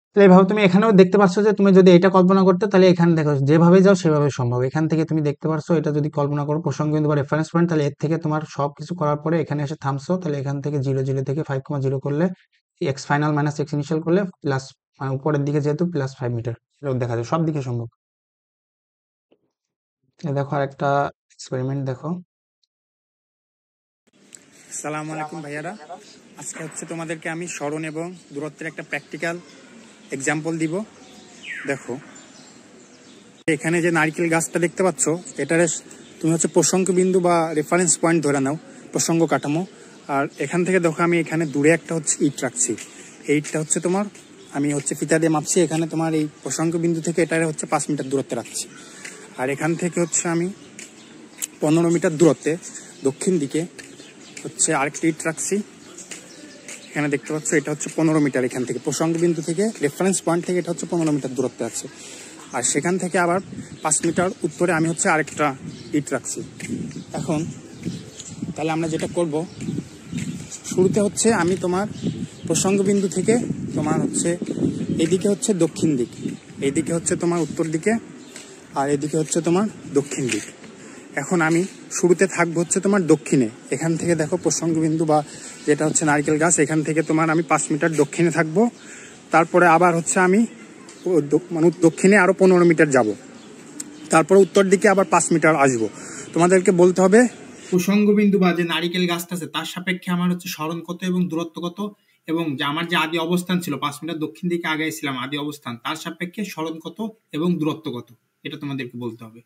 তাহলে এইভাবে তুমি এখানেও দেখতে পাচ্ছ যে তুমি যদি এটা কল্পনা করতে, তাহলে এখানে দেখো যেভাবে যাও সেভাবে সম্ভব। এখান থেকে তুমি দেখতে পারছো, এটা যদি কল্পনা করো প্রসঙ্গ বিন্দু বা রেফারেন্স পয়েন্ট, তাহলে এর থেকে তোমার সবকিছু করার পরে এখানে এসে থামছো, তাহলে এখান থেকে 0 0 থেকে 5,0 করলে x final minus x initial করলে প্লাস, মানে উপরের দিকে যেহেতু +5 মিটার, এটাও দেখা যায়, সব দিকে সম্ভব। দেখো আর একটা এক্সপেরিমেন্ট দেখো। আসসালামু আলাইকুম ভাইয়ারা, আজকে হচ্ছে তোমাদেরকে আমি সরণ এবং দূরত্বের একটা প্র্যাকটিক্যাল এক্সাম্পল দিব। দেখো এখানে যে নারকেল গাছটা দেখতে পাচ্ছ, এটার তুমি হচ্ছে প্রসঙ্গ বিন্দু বা রেফারেন্স পয়েন্ট ধরে নাও, প্রসঙ্গ কাঠামো। আর এখান থেকে দেখো আমি এখানে দূরে একটা হচ্ছে ইট রাখছি। এই ইটটা হচ্ছে তোমার আমি হচ্ছে ফিতা দিয়ে মাপছি, এখানে তোমার এই প্রসঙ্গ বিন্দু থেকে এটারে হচ্ছে 5 মিটার দূরত্বে রাখছি। আর এখান থেকে হচ্ছে আমি 15 মিটার দূরত্বে দক্ষিণ দিকে হচ্ছে আরেকটা ইট রাখছি। এখানে দেখতে পাচ্ছ এটা হচ্ছে 15 মিটার, এখান থেকে প্রসঙ্গ বিন্দু থেকে রেফারেন্স পয়েন্ট থেকে এটা হচ্ছে 15 মিটার দূরত্বে আছে। আর সেখান থেকে আবার 5 মিটার উত্তরে আমি হচ্ছে আরেকটা ইট রাখছি। এখন তাহলে আমরা যেটা করব, শুরুতে হচ্ছে আমি তোমার প্রসঙ্গ বিন্দু থেকে তোমার হচ্ছে এদিকে হচ্ছে দক্ষিণ দিক, এইদিকে হচ্ছে তোমার উত্তর দিকে, আর এদিকে হচ্ছে তোমার দক্ষিণ দিক। এখন আমি শুরুতে থাকবো হচ্ছে তোমার দক্ষিণে, এখান থেকে দেখো প্রসঙ্গ বিন্দু বা যেটা হচ্ছে নারকেল গাছ, এখান থেকে তোমার আমি 5 মিটার দক্ষিণে থাকবো। তারপরে আবার হচ্ছে আমি মানে দক্ষিণে আরো 15 মিটার যাব, তারপরে উত্তর দিকে আবার 5 মিটার আসবো। তোমাদেরকে বলতে হবে প্রসঙ্গ বিন্দু বা যে নারিকেল গাছটা আছে তার সাপেক্ষে আমার হচ্ছে সরণ কত এবং দূরত্ব কত, এবং যে আমার যে আদি অবস্থান ছিল 5 মিটার দক্ষিণ দিকে আগাইছিলাম আদি অবস্থান, তার সাপেক্ষে সরণ কত এবং দূরত্ব কত, এটা তোমাদেরকে বলতে হবে।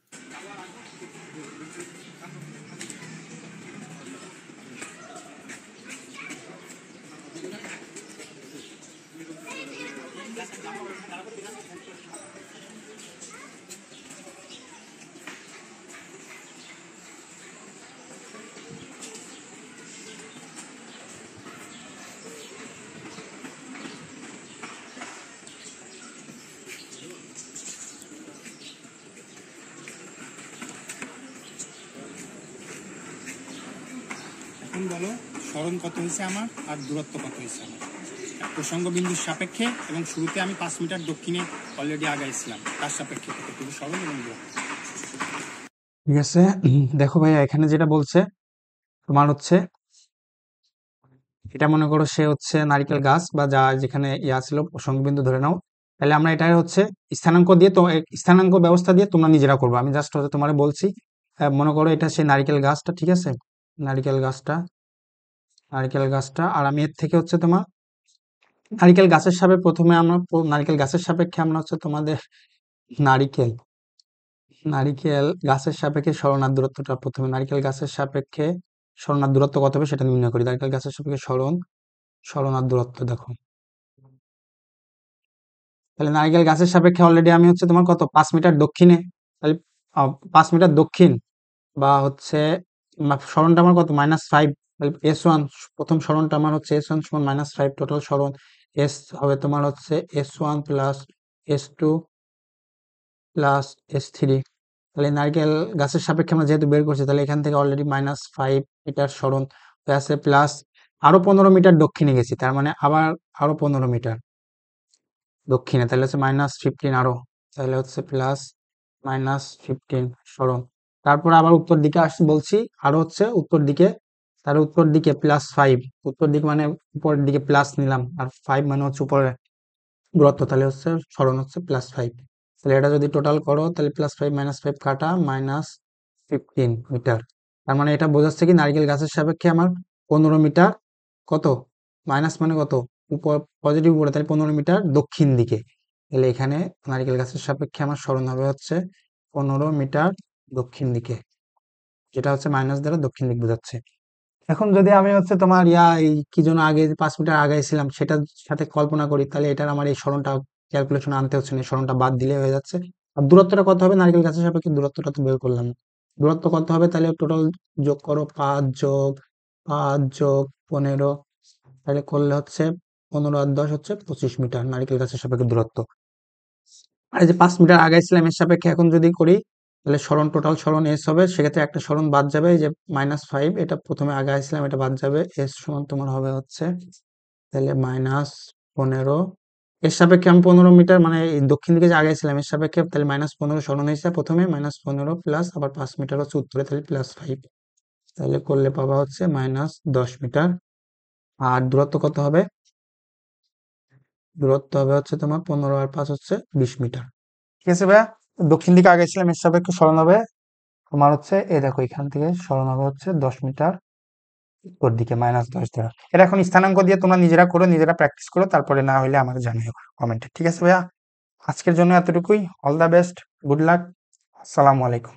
বলো স্মরণ কত হয়েছে আমার আর দূরত্ব কত হয়েছে আমার প্রসঙ্গ বিন্দুর সাপেক্ষে, এবং শুরুতে আমি 5 মিটার দক্ষিণে অলরেডি আগাইছিলাম, তার সাপেক্ষে কতটুকু স্মরণ এবং দূরত্ব। ঠিক আছে, দেখো ভাইয়া এখানে যেটা বলছে তোমার হচ্ছে, এটা মনে করো সে হচ্ছে নারকেল গাছ বা যা যেখানে ইয়া ছিল প্রসঙ্গবিন্দু ধরে নাও, তাহলে আমরা এটা হচ্ছে স্থানাঙ্ক দিয়ে, তো স্থানাঙ্ক ব্যবস্থা দিয়ে তোমরা নিজেরা করবো, আমি জাস্ট হচ্ছে তোমার বলছি। মনে করো এটা সেই নারকেল গাছটা, ঠিক আছে, নারকেল গাছটা, নারকেল গাছটা, আর আমি এর থেকে হচ্ছে তোমার নারকেল গাছের সাপেক্ষে প্রথমে আমরা নারকেল গাছের সাপেক্ষে আমরা হচ্ছে তোমাদের নারিকেল নারিকেল গাছের সাপেক্ষে সরণার দূরত্বটা, প্রথমে নারকেল গাছের সাপেক্ষে সরণার দূরত্ব কত হবে সেটা নির্ণয় করি। নারকেল গাছের সাপেক্ষে সরণার দূরত্ব দেখো, তাহলে নারকেল গাছের সাপেক্ষে অলরেডি আমি হচ্ছে তোমার কত 5 মিটার দক্ষিণে, তাহলে 5 মিটার দক্ষিণ বা হচ্ছে সরণটা আমার কত -5, তাহলে S1 প্রথম সরণটা আমার হচ্ছে S1 সমান -5, টোটাল সরণ এস হবে তোমার হচ্ছে S1 plus S2 plus S3। তাহলে নারকেল গাছের সাপেক্ষে আমরা যেহেতু বের করছি, তাহলে এখান থেকে অলরেডি -5 মিটার সরণ হয়ে আছে, প্লাস আরো 15 মিটার দক্ষিণে গেছি, তার মানে আবার আরো 15 মিটার দক্ষিণে, তাহলে হচ্ছে -15 আরো, তাহলে হচ্ছে +-15 সরণ। তারপর আবার উত্তর দিকে আসছি বলছি, আরো হচ্ছে উত্তর দিকে, তার উত্তর দিকে +5, উত্তর দিকে মানে উপরের দিকে প্লাস নিলাম, আর 5 মানে হচ্ছে উপরে দূরত্ব, তাহলে হচ্ছে সরণ হচ্ছে +5। তাহলে এটা যদি টোটাল করো তাহলে +5 -5 কাটা -15 মিটার। তার মানে এটা বোঝাচ্ছে কি নারকেল গাছের সাপেক্ষে আমার 15 মিটার, কত মাইনাস মানে কত উপর, পজিটিভ উপরে, তাহলে 15 মিটার দক্ষিণ দিকে। তাহলে এখানে নারকেল গাছের সাপেক্ষে আমার সরণ হবে হচ্ছে 15 মিটার দক্ষিণ দিকে, যেটা হচ্ছে মাইনাস দ্বারা দক্ষিণ দিক বোঝাচ্ছে। এখন যদি আমি হচ্ছে তোমার এই কি জন্য আগে 5 মিটার আগাইছিলাম সেটার সাথে কল্পনা করি, তাহলে এটার আমার এই সরণটা ক্যালকুলেশন আনতে হচ্ছে না, এই সরণটা বাদ দিলে হয়ে যাচ্ছে। আর দূরত্বটা কত হবে নারকেল গাছের সাপেক্ষে, দূরত্বটা তো বের করলাম, দূরত্ব কত হবে, তাহলে টোটাল যোগ করো, 5 যোগ 15, তাহলে করলে হচ্ছে 15 আর 10 হচ্ছে 25 মিটার নারকেল গাছের সাপেক্ষে দূরত্ব। আর এই যে 5 মিটার আগাইছিলাম এর সাপেক্ষে এখন যদি করি, তাহলে সরণ টোটাল সরণ এস হবে, সেক্ষেত্রে একটা সরণ বাদ যাবে, এই যে -5, এটা প্রথমে আগাইছিলাম এটা বাদ যাবে, এস সমান তোমার হবে হচ্ছে তাহলে -15, এর সাপেক্ষে আমি 15 মিটার মানে এই দক্ষিণ দিকে যে আগাইছিলাম এর সাপেক্ষে, তাহলে -15 সরণ হয়েছে প্রথমে, -15 প্লাস আবার 5 মিটার হচ্ছে উত্তরে, তাহলে +5, তাহলে করলে পাবা হচ্ছে -10 মিটার। আর দূরত্ব কত হবে, দূরত্ব হবে হচ্ছে তোমার 15 আর 5 হচ্ছে 20 মিটার। ঠিক আছে ভাইয়া, দক্ষিণ দিকে আগাইছিলাম এর সাপেক্ষে সরণ হবে তোমার হচ্ছে, এই দেখো এখান থেকে সরণ হবে হচ্ছে 10 মিটার উত্তর দিকে, -10 দেওয়া। এটা এখন স্থানাঙ্ক দিয়ে তোমরা নিজেরা করো, নিজেরা প্র্যাকটিস করো, তারপরে না হলে আমাকে জানিও কমেন্টে। ঠিক আছে ভাইয়া, আজকের জন্য এতটুকুই। All the best, good luck, আসসালামু আলাইকুম।